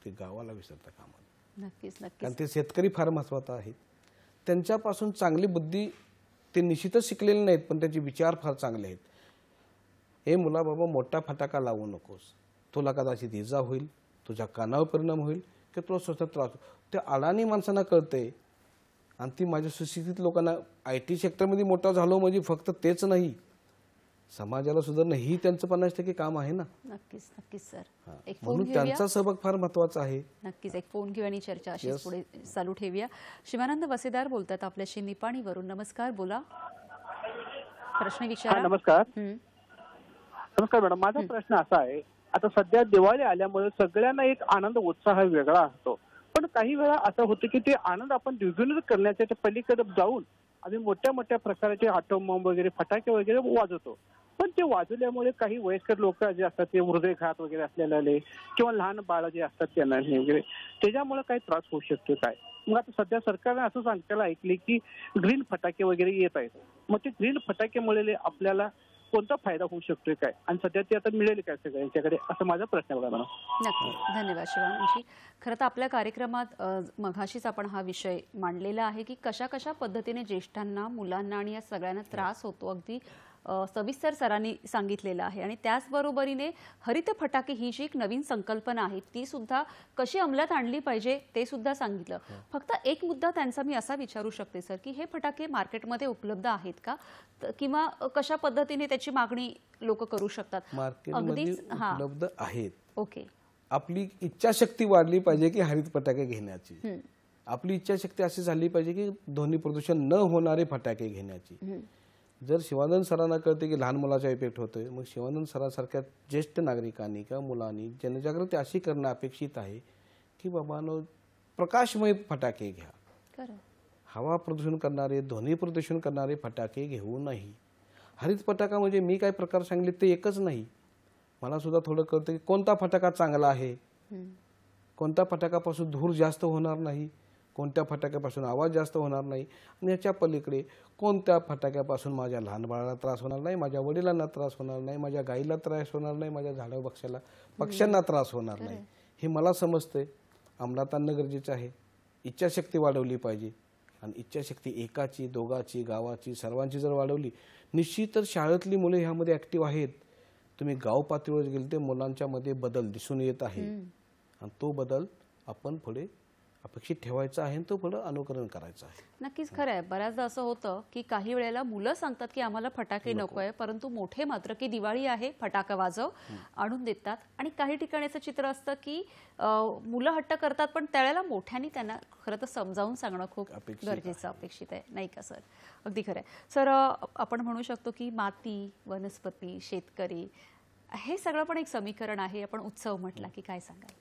ते गावाला विसरता कामा नये. नक्कीच नक्कीच. कारण ते शेतकरी फार महत्त्वाचे आहेत. त्यांच्यापासून चांगली बुद्धी ते निश्चितच शिकलेले नाहीत, पण त्याचे विचार फार चांगले आहेत. हे मुला बाबा, मोठा फटाका लावू नकोस, तुला कदाचित इजा होईल, तुझ्या कानावर परिणाम होईल की तुला स्वतः त्रास. त्या अडाणी माणसांना कळते. आणि ती माझ्या सुशिक्षित लोकांना IT सेक्टरमध्ये मोठा झालो म्हणजे फक्त तेच नाही, समाजाला सुधारणं ही त्यांचं 50% काम आहे ना. नक्कीच नक्कीच सर. एक फोन म्हणून घेऊया. त्यांचा सहभाग फार महत्त्वाचा आहे. नक्कीच एक फोन घेऊ आणि चर्चा अशीच पुढे चालू ठेवूया. शिवानंद वसेदार बोलतात आपल्याशी निपाणीवरून. नमस्कार, बोला, प्रश्न विचारा. नमस्कार. नमस्कार मॅडम, माझा प्रश्न असा आहे, आता सध्या दिवाळी आल्यामुळे सगळ्यांना एक आनंद उत्साह वेगळा असतो, पण काही वेळा असं होतं की ते आनंद आपण द्विगुणित करण्याच्या पलीकडे जाऊन आम्ही मोठ्या मोठ्या प्रकारचे आटोबॉम्ब वगैरे फटाके वगैरे वाजवतो. पण ते वाजवल्यामुळे काही वयस्कर लोक जे असतात ते हृदयघात वगैरे असलेले किंवा लहान बाळ जे असतात त्यांना वगैरे त्याच्यामुळे काही त्रास होऊ शकतो काय? मग आता सध्या सरकारने असं सांगताना ऐकले की ग्रीन फटाके वगैरे येत आहेत. मग ते ग्रीन फटाकेमुळे आपल्याला कोणता फायदा होऊ शकतोय काय, आणि सध्या ते आता मिळेल काय सगळ्यांच्याकडे, असं माझा प्रश्न बघा मला. नक्की, धन्यवाद शिवानंदजी. खरं तर आपल्या कार्यक्रमात मघाशीच आपण हा विषय मांडलेला आहे की कशा कशा पद्धतीने ज्येष्ठांना, मुलांना आणि या सगळ्यांना त्रास होतो. अगदी सविस्तर सरांनी सांगितलेलं आहे. आणि त्याचबरोबरीने हरित फटाके ही जी एक नवीन संकल्पना आहे ती सुद्धा कशी अंमलात आणली पाहिजे ते सुद्धा सांगितलं. फक्त एक मुद्दा त्यांचा मी असा विचारू शकते सर की हे फटाके मार्केटमध्ये उपलब्ध आहेत का, किंवा कशा पद्धतीने त्याची मागणी लोक करू शकतात? मार्केटमध्ये उपलब्ध आहेत. ओके. आपली इच्छाशक्ती वाढली पाहिजे की हरित फटाके घेण्याची. आपली इच्छाशक्ती अशी झाली पाहिजे की ध्वनी प्रदूषण न होणारे फटाके घेण्याची. जर शिवानंद सरांना कळते की लहान मुलाचा इफेक्ट होतोय, मग शिवानंद सरांसारख्या ज्येष्ठ नागरिकांनी किंवा मुलांनी जनजागृती अशी करणं अपेक्षित आहे की बाबांनो, प्रकाशमय फटाके घ्या. हवा प्रदूषण करणारे, ध्वनी प्रदूषण करणारे फटाके घेऊ नाही. हरित फटाका म्हणजे मी काय प्रकार सांगितले ते एकच नाही. मला सुद्धा थोडं कळतं की कोणता फटाका चांगला आहे, कोणत्या फटाकापासून धूर जास्त होणार नाही, कोणत्या फटाक्यापासून आवाज जास्त होणार नाही आणि याच्या पलीकडे कोणत्या फटाक्यापासून माझ्या लहान बाळाला त्रास होणार नाही, माझ्या वडिलांना त्रास होणार नाही, माझ्या गाईला त्रास होणार नाही, माझ्या झाडा पक्ष्यांना त्रास होणार नाही, हे मला समजतंय. अंमलात आणणं गरजेचं आहे. इच्छाशक्ती वाढवली पाहिजे आणि इच्छाशक्ती एकाची, दोघाची, गावाची, सर्वांची जर वाढवली, निश्चितच शाळेतली मुले ह्यामध्ये ऍक्टिव्ह आहेत. तुम्ही गाव पातळीवर गेले ते मुलांच्या मध्ये बदल दिसून येत आहे आणि तो बदल आपण पुढे अपेक्षित ठेवायचा आहे आणि तो पुढे अनुकरण करायचं आहे. नक्कीच खरं आहे. बऱ्याचदा असं होतं की काही वेळेला मुलं सांगतात की आम्हाला फटाके नको आहे, परंतु मोठे मात्र की दिवाळी आहे फटाका वाजव आणून देतात. आणि काही ठिकाणीचं चित्र असतं की मुलं हट्ट करतात, पण त्यावेळेला मोठ्यांनी त्यांना खरं तर समजावून सांगणं खूप गरजेचं अपेक्षित आहे, नाही का सर? अगदी खरं आहे सर. आपण म्हणू शकतो की माती, वनस्पती, शेतकरी हे सगळं पण एक समीकरण आहे. आपण उत्सव म्हटला की काय सांगाल?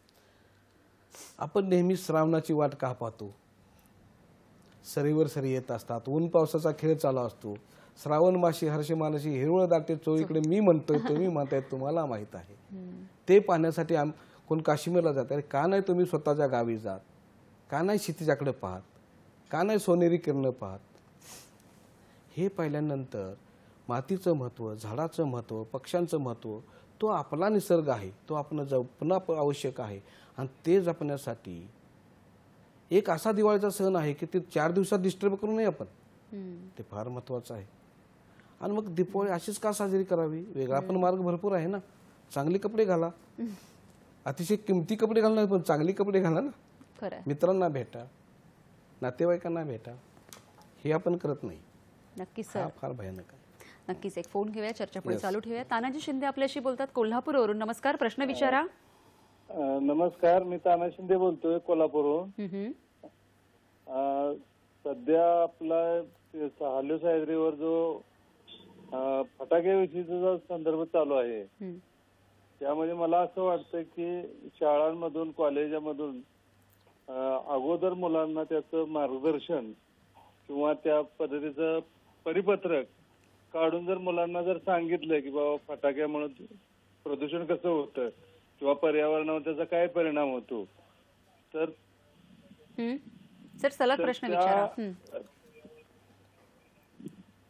आपण नेहमी श्रावणाची वाट का पाहतो? सरीवर सरी येत असतात, ऊन पावसाचा खेळ चालू असतो. श्रावण माशी हर्ष मानसी हिरवळ दाटे चोळीकडे मी म्हणतोय, तुम्ही म्हणताय, तुम्हाला माहित आहे. ते पाहण्यासाठी कोण काश्मीरला जात. अरे का नाही तुम्ही स्वतःच्या गावी जात? का नाही क्षितिजाकडे पाहत? का नाही सोनेरी किरण पाहत? हे पाहिल्यानंतर मातीचं महत्त्व, झाडाचं महत्त्व, पक्ष्यांचं महत्त्व, तो आपला निसर्ग आहे, तो आपण जपणं आवश्यक आहे. आणि ते जपण्यासाठी एक असा दिवाळीचा सण आहे की ते 4 दिवसात डिस्टर्ब करू नये आपण, ते फार महत्त्वाचं आहे. आणि मग दिवाळी अशीच का साजरी करावी? वेगळा पण मार्ग भरपूर आहे ना. चांगले कपडे घाला, अतिशय किमती कपडे घालणार पण चांगले कपडे घाला ना. खरं. मित्रांना भेटा, नातेवाईकांना भेटा, हे आपण करत नाही. नक्कीच सर, फार भयानक आहे. नक्कीच. एक फोन घेऊया, चर्चा पुढे चालू ठेवूया. तानाजी शिंदे आपल्याशी बोलतात कोल्हापूरवरून. नमस्कार, प्रश्न विचारा. नमस्कार, मी ताना शिंदे बोलतोय कोल्हापूरहून. सध्या आपला हाल्यू सायद्रीवर जो फटाक्याविषयीचा जो संदर्भ चालू आहे त्यामध्ये मला असं वाटतं की शाळांमधून, कॉलेजामधून अगोदर मुलांना त्याचं मार्गदर्शन किंवा त्या पद्धतीचं परिपत्रक काढून जर मुलांना जर सांगितलं की बाबा फटाक्यामुळे प्रदूषण कसं होतं किंवा पर्यावरणावर त्याचा काय परिणाम होतो, तर सर सलग प्रश्न विचारा.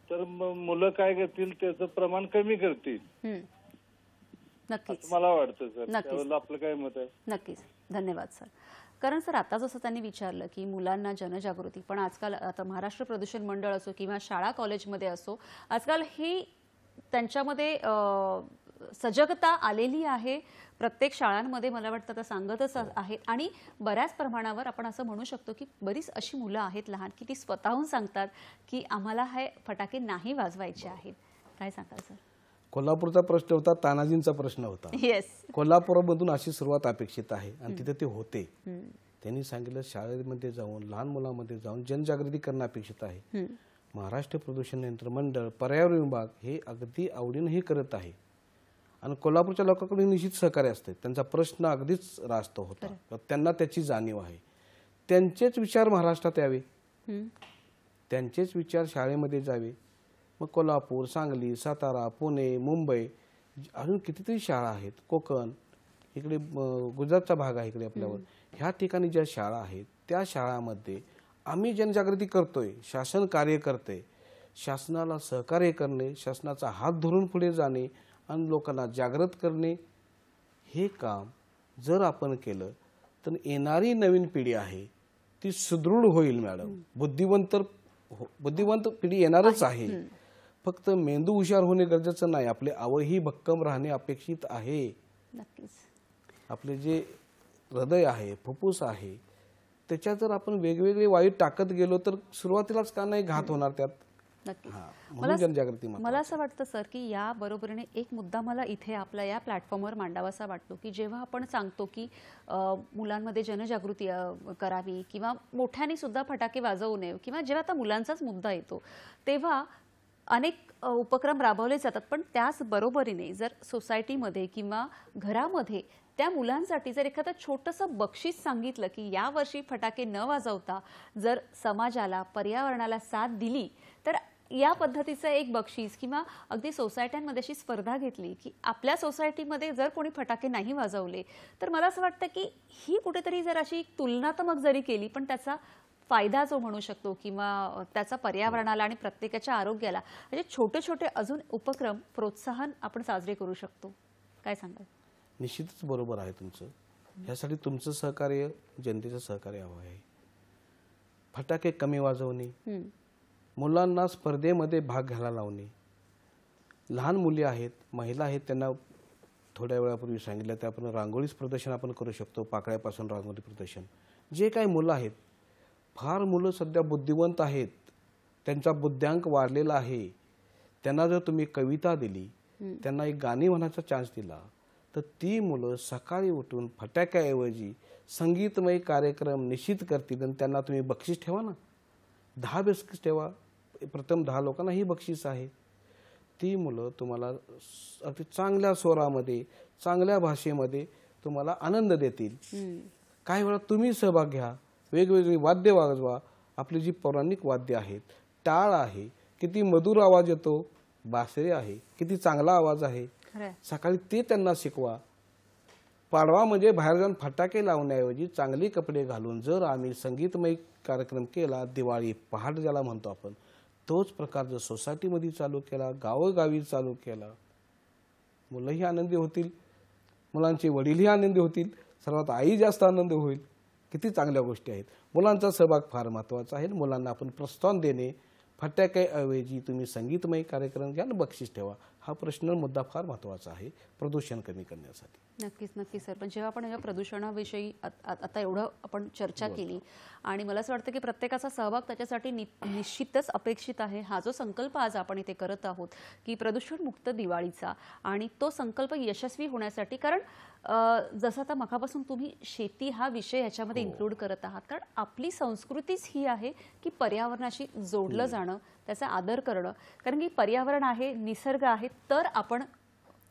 तर मुलं काय करतील, त्याचं प्रमाण कमी करतील. नक्कीच मला वाटतं सर. त्यावर आपलं काय मत आहे? नक्कीच, धन्यवाद सर. कारण सर आता जसं त्यांनी विचारलं की मुलांना जनजागृती, पण आजकाल आता महाराष्ट्र प्रदूषण मंडळ असो किंवा शाळा कॉलेजमध्ये असो, आजकाल ही त्यांच्यामध्ये सजगता आलेली आहे. प्रत्येक शाळांमध्ये मला वाटतं आता सांगतच आहेत. आणि बऱ्याच प्रमाणावर आपण असं म्हणू शकतो की बरीच अशी मुलं आहेत लहान की ती स्वतःहून सांगतात की आम्हाला हे फटाके नाही वाजवायचे आहेत. काय सांगाल सर? कोल्हापूरचा प्रश्न होता, तानाजींचा प्रश्न होता. येस, कोल्हापूरमधून अशी सुरुवात अपेक्षित आहे आणि तिथे ते होते. त्यांनी सांगितलं शाळेमध्ये जाऊन, लहान मुलांमध्ये जाऊन जनजागृती करणं अपेक्षित आहे. महाराष्ट्र प्रदूषण नियंत्रण मंडळ, पर्यावरण विभाग हे अगदी आवडीनेही करत आहे आणि कोल्हापूरच्या लोकांकडून निश्चित सहकार्य असते. त्यांचा प्रश्न अगदीच रास्त होता, त्यांना त्याची जाणीव आहे. त्यांचेच विचार महाराष्ट्रात यावे, त्यांचेच विचार शाळेमध्ये जावे. मग कोल्हापूर, सांगली, सातारा, पुणे, मुंबई, अजून कितीतरी शाळा आहेत, कोकण, इकडे गुजरातचा भाग आहे इकडे आपल्यावर, ह्या ठिकाणी ज्या शाळा आहेत त्या शाळांमध्ये आम्ही जनजागृती करतोय, शासन कार्य करते. शासनाला सहकार्य करणे, शासनाचा हात धरून पुढे जाणे आणि लोकांना जागृत करणे, हे काम जर आपण केलं तर येणारी नवीन पिढी आहे ती सुदृढ होईल मॅडम. बुद्धिवंत पिढी येणारच आहे. फक्त मेंदू हुशार होणे गरजेचं नाही, आपले आवही भक्कम राहणे अपेक्षित आहे. नक्कीच. आपले जे हृदय आहे, फुफ्फुस आहे, त्याच्यात जर आपण वेगवेगळे वायू टाकत गेलो तर सुरुवातीलाच का नाही घात होणार त्यात. मला असं वाटतं सर की या बरोबरीने एक मुद्दा मला इथे आपल्या या प्लॅटफॉर्मवर मांडावासा वाटतो की जेव्हा आपण सांगतो की मुलांमध्ये जनजागृती करावी किंवा मोठ्यांनी सुद्धा फटाके वाजवू नये, किंवा जेव्हा आता मुलांचाच मुद्दा येतो तेव्हा अनेक उपक्रम राबवले जातात. पण त्याच बरोबरीने जर सोसायटीमध्ये किंवा घरामध्ये त्या मुलांसाठी जर एखादं छोटंसं बक्षीस सांगितलं की या वर्षी फटाके न वाजवता जर समाजाला, पर्यावरणाला साथ दिली, तर या पद्धतीचं एक बक्षीस किंवा अगदी सोसायट्यांमध्ये अशी स्पर्धा घेतली की आपल्या सोसायटीमध्ये जर कोणी फटाके नाही वाजवले तर मला असं वाटतं की ही कुठेतरी जर अशी तुलनात्मक जरी केली पण त्याचा फायदा जो म्हणू शकतो किंवा त्याचा पर्यावरणाला आणि प्रत्येकाच्या आरोग्याला म्हणजे छोटे छोटे अजून उपक्रम प्रोत्साहन आपण साजरे करू शकतो, काय सांगाल? निश्चितच बरोबर आहे तुमचं. यासाठी तुमचं सहकार्य, जनतेचं सहकार्य हवं आहे. फटाके कमी वाजवणे, मुलांना स्पर्धेमध्ये भाग घ्यायला लावणे. लहान मुली आहेत, महिला आहेत, त्यांना थोड्या वेळापूर्वी सांगितलं ते आपण रांगोळीच प्रदर्शन आपण करू शकतो, पाकळ्यापासून रांगोळी प्रदर्शन. जे काही मुलं आहेत, फार मुलं सध्या बुद्धिवंत आहेत, त्यांचा बुद्ध्यांक वाढलेला आहे. त्यांना जर तुम्ही कविता दिली, त्यांना एक गाणी म्हणायचा चान्स दिला, तर ती मुलं सकाळी उठून फटाक्याऐवजी संगीतमय कार्यक्रम निश्चित करतील. आणि त्यांना तुम्ही बक्षीस ठेवा ना, 10 बक्षीस ठेवा. प्रथम 10 लोकांना ही बक्षीस आहे. ती मुलं तुम्हाला अगदी चांगल्या स्वरामध्ये, चांगल्या भाषेमध्ये तुम्हाला आनंद देतील. काही वेळा तुम्ही सहभाग घ्या, वेगवेगळी वाद्य वाजवा. आपली जी पौराणिक वाद्य आहेत, टाळ आहे, किती मधुर आवाज येतो, बासरी आहे, किती चांगला आवाज आहे. सकाळी ते त्यांना शिकवा. पाडवा म्हणजे बाहेर जाऊन फटाके लावण्याऐवजी चांगले कपडे घालून जर आम्ही संगीतमय कार्यक्रम केला, दिवाळी पहाट ज्याला म्हणतो आपण, तोच प्रकार जर सोसायटीमध्ये चालू केला, गावोगावी चालू केला, मुलंही आनंदी होतील, मुलांचे वडीलही आनंदी होतील, सर्वात आई जास्त आनंदी होईल. किती चांगल्या गोष्टी आहेत. मुलांचा सहभाग फार महत्त्वाचा आहे. मुलांना आपण प्रोत्साहन देणे, फटाक्याऐवजी तुम्ही संगीतमय कार्यक्रम घ्या आणि बक्षीस ठेवा, हा प्रश्न मुद्दा फार महत्त्वाचा आहे प्रदूषण कमी करण्यासाठी. नक्कीच नक्कीच सर. पण जेव्हा आपण या प्रदूषणाविषयी आता एवढं आपण चर्चा केली आणि मला असं वाटतं की प्रत्येकाचा सहभाग त्याच्यासाठी निश्चितच अपेक्षित आहे. हा जो संकल्प आज आपण इथे करत आहोत की प्रदूषणमुक्त दिवाळीचा, आणि तो संकल्प यशस्वी होण्यासाठी, कारण जसं आता मगापासून तुम्ही शेती हा विषय ह्याच्यामध्ये इन्क्लूड करत आहात, कारण आपली संस्कृतीच ही आहे की पर्यावरणाशी जोडलं जाणं, त्याचा आदर करणं. कारण की पर्यावरण आहे, निसर्ग आहे, तर आपण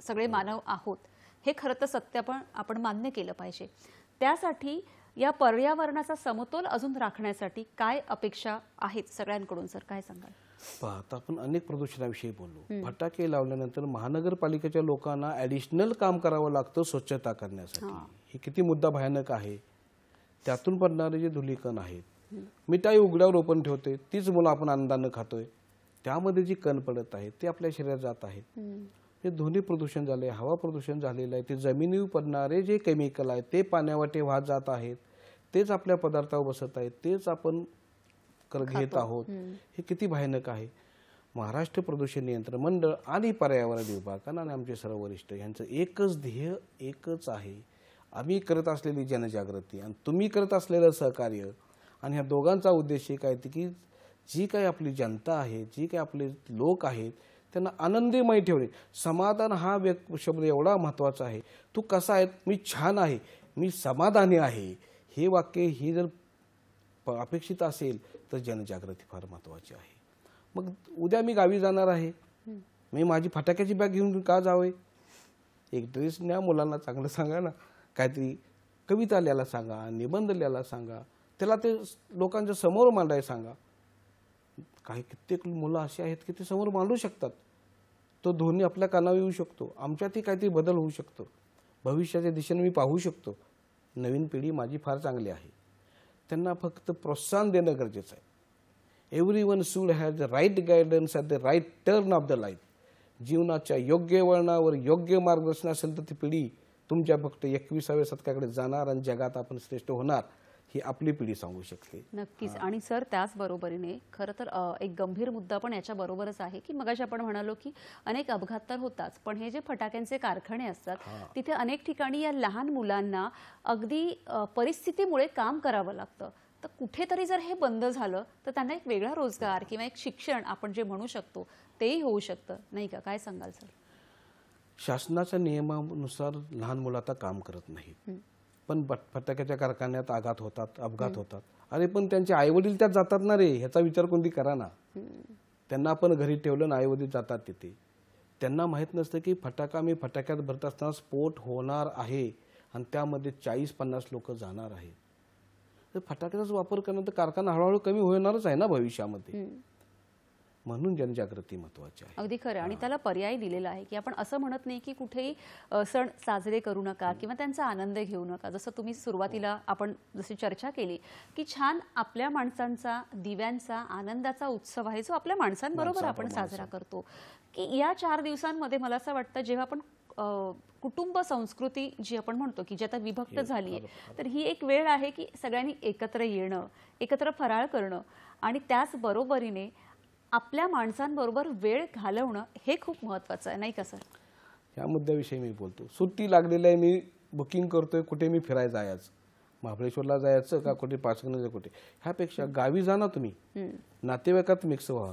सगळे मानव आहोत, हे खरं तर सत्य आपण मान्य केलं पाहिजे. त्यासाठी या पर्यावरणाचा समतोल अजून राखण्यासाठी काय अपेक्षा आहेत सगळ्यांकडून सर, काय सांगाल? आता आपण अनेक प्रदूषणाविषयी बोललो. फटाके लावल्यानंतर महानगरपालिकेच्या लोकांना ॲडिशनल काम करावं लागतं स्वच्छता करण्यासाठी. हे किती मुद्दा भयानक आहे. त्यातून पडणारे जे धुलीकण आहेत, मिठाई उघड्यावर ओपन ठेवते, तीच मुलं आपण आनंदानं खातोय, त्यामध्ये जी कण पडत आहे ते आपल्या शरीरात जात आहेत. हे ध्वनी प्रदूषण झाले, हवा प्रदूषण झालेलं आहे. ते जमिनीवर पडणारे जे केमिकल आहेत ते पाण्यावाटे वाहत जात आहेत, तेच आपल्या पदार्थावर बसत आहेत, तेच आपण घेत आहोत. हे किती भयानक आहे. महाराष्ट्र प्रदूषण नियंत्रण मंडळ आणि पर्यावरण विभाग आणि आमचे सर्व वरिष्ठ यांचं एकच ध्येय, एकच आहे. आम्ही करत असलेली जनजागृती आणि तुम्ही करत असलेलं सहकार्य, आणि ह्या दोघांचा उद्देश एक आहे की जी काही आपली जनता आहे, जी काही आपले लोक आहेत, त्यांना आनंदमय ठेवणे. समाधान हा शब्द एवढा महत्त्वाचा आहे. तू कसा आहे, मी छान आहे, मी समाधानी आहे, हे वाक्य ही जर अपेक्षित असेल तर जनजागृती फार महत्त्वाची आहे. मग उद्या मी गावी जाणार आहे, मी माझी फटाक्याची बॅग घेऊन का जावे? एक ड्रेस न्या, मुलांना चांगलं सांगा ना, काहीतरी कविता लिहायला सांगा, निबंध लिहायला सांगा, त्याला ते लोकांच्या समोर मांडायला सांगा. काही कित्येक मुलं अशी आहेत की ते समोर मांडू शकतात. तो ध्वनी आपल्या कानावर येऊ शकतो, आमच्यातही काहीतरी बदल होऊ शकतो, भविष्याच्या दिशेने मी पाहू शकतो. नवीन पिढी माझी फार चांगली आहे, त्यांना फक्त प्रोत्साहन देणं गरजेचं आहे. Everyone should have the right guidance at the right turn of the life. जीवनाच्या योग्य वळणावर योग्य मार्गदर्शन असेल तर ती पिढी तुमच्या फक्त 21व्या शतकाकडे जाणार आणि जगात आपण श्रेष्ठ होणार, ही आपली पिढी सांगू शकते. नक्कीच. आणि सर त्याचबरोबरीने खरं तर एक गंभीर मुद्दा पण याच्या बरोबरच आहे की मगाशी आपण म्हणालो की अनेक अपघात तर होताच, पण हे जे फटाक्यांचे कारखाने असतात तिथे अनेक ठिकाणी या लहान मुलांना अगदी परिस्थितीमुळे काम करावं लागतं. तर कुठेतरी जर हे बंद झालं तर त्यांना एक वेगळा रोजगार किंवा एक शिक्षण आपण जे म्हणू शकतो तेही होऊ शकतं, नाही का? काय सांगाल सर? शासनाच्या नियमानुसार लहान मुलं आता काम करत नाहीत, पण फटाक्याच्या कारखान्यात अपघात होतात. अरे पण त्यांचे आईवडील त्यात जातात ना रे, ह्याचा विचार कोणती करा ना. त्यांना आपण घरी ठेवलं ना, आईवडील जातात तिथे. त्यांना माहीत नसतं की फटाका मी फटाक्यात भरत असताना स्फोट होणार आहे आणि त्यामध्ये 40-50 लोक जाणार आहेत. तर फटाक्याचाच वापर करणं तर कारखाना हळूहळू कमी होणारच आहे ना भविष्यामध्ये. म्हणून जनजागृती महत्वाची आहे. अगदी खरं. आणि त्याला पर्याय दिलेला आहे की आपण असं म्हणत नाही की कुठेही सण साजरे करू नका किंवा त्यांचा आनंद घेऊ नका. जसं तुम्ही सुरुवातीला आपण जशी चर्चा केली की छान आपल्या माणसांचा दिव्यांचा आनंदाचा उत्सव आहे जो आपल्या माणसांबरोबर आपण साजरा करतो. की या 4 दिवसांमध्ये मला असं वाटतं जेव्हा आपण कुटुंब संस्कृती जी आपण म्हणतो की जी आता विभक्त झाली आहे, तर ही एक वेळ आहे की सगळ्यांनी एकत्र येणं, एकत्र फराळ करणं आणि त्याच बरोबरीने आपल्या माणसांबरोबर वेळ घालवणं हे खूप महत्वाचं आहे, नाही का सर? या मुद्द्याविषयी मी बोलतो. सुट्टी लागलेली आहे, मी बुकिंग करतोय, कुठे मी फिरायला जायचं, महाबळेश्वरला जायचं का कुठे पाचगणीला कुठे, ह्यापेक्षा गावी जा ना तुम्ही, नातेवाईकात मिक्स व्हा.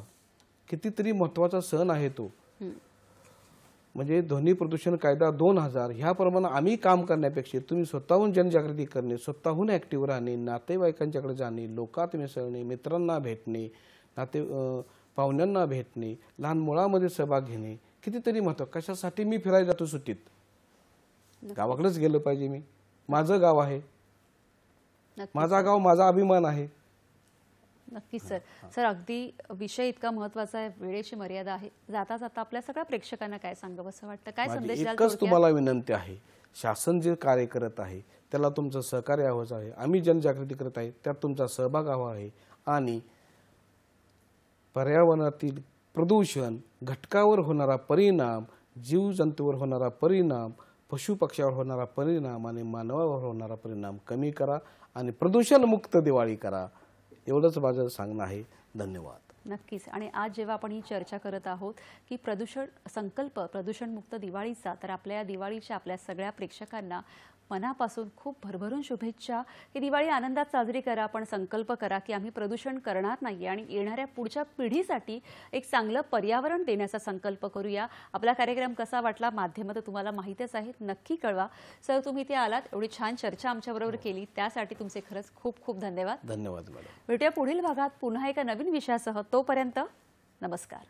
कितीतरी महत्वाचा सण आहे तो. म्हणजे ध्वनी प्रदूषण कायदा 2000 ह्याप्रमाणे आम्ही काम करण्यापेक्षा तुम्ही स्वतःहून जनजागृती करणे, स्वतःहून ऍक्टिव्ह राहणे, नातेवाईकांच्याकडे जाणे, लोकात मिसळणे, मित्रांना भेटणे, पाहुण्यांना भेटणे, लहान मुलामध्ये सहभाग घेणे कितीतरी महत्व. कशासाठी मी फिरायला जातो सुट्टीत? गावाकडेच गेलं पाहिजे. मी माझं गाव आहे, माझा गाव माझा अभिमान आहे. नक्कीच सर. सर अगदी विषय इतका महत्वाचा आहे, वेळेची मर्यादा आहे. जाता जाता आपल्या सगळ्या प्रेक्षकांना काय सांगावं असं वाटतं, काय संदेश द्याल? एकच तुम्हाला विनंती आहे, शासन जे कार्य करत आहे त्याला तुमचं सहकार्य हवं आहे. आम्ही जनजागृती करत आहे त्यात तुमचा सहभाग हवा आहे. आणि पर्यावरणातील प्रदूषण, घटकावर होणारा परिणाम, जीवजंतूवर होणारा परिणाम, पशुपक्ष्यावर होणारा परिणाम आणि मानवावर होणारा परिणाम कमी करा आणि प्रदूषणमुक्त दिवाळी करा. एवढंच माझं सांगणं आहे. धन्यवाद. नक्कीच. आणि आज जेव्हा आपण ही चर्चा करत आहोत की संकल्प प्रदूषणमुक्त दिवाळीचा, तर आपल्या दिवाळीच्या आपल्या सगळ्या प्रेक्षकांना मनापासून खूप भरभरून शुभेच्छा. ही दिवाळी आनंदात साजरी करा, पण संकल्प करा की आम्ही प्रदूषण करणार नाही आणि येणाऱ्या पुढच्या पिढीसाठी एक चांगलं पर्यावरण देण्याचा संकल्प करूया. आपला कार्यक्रम कसा वाटला माध्यमात तुम्हाला माहितीच आहे, नक्की कळवा. सर तुम्ही इथे आलात, एवढी छान चर्चा आमच्याबरोबर केली त्यासाठी तुमचे खरंच खूप खूप धन्यवाद. धन्यवाद मॅडम. भेटूया पुढील भागात पुन्हा एका नवीन विषयासह. तोपर्यंत नमस्कार.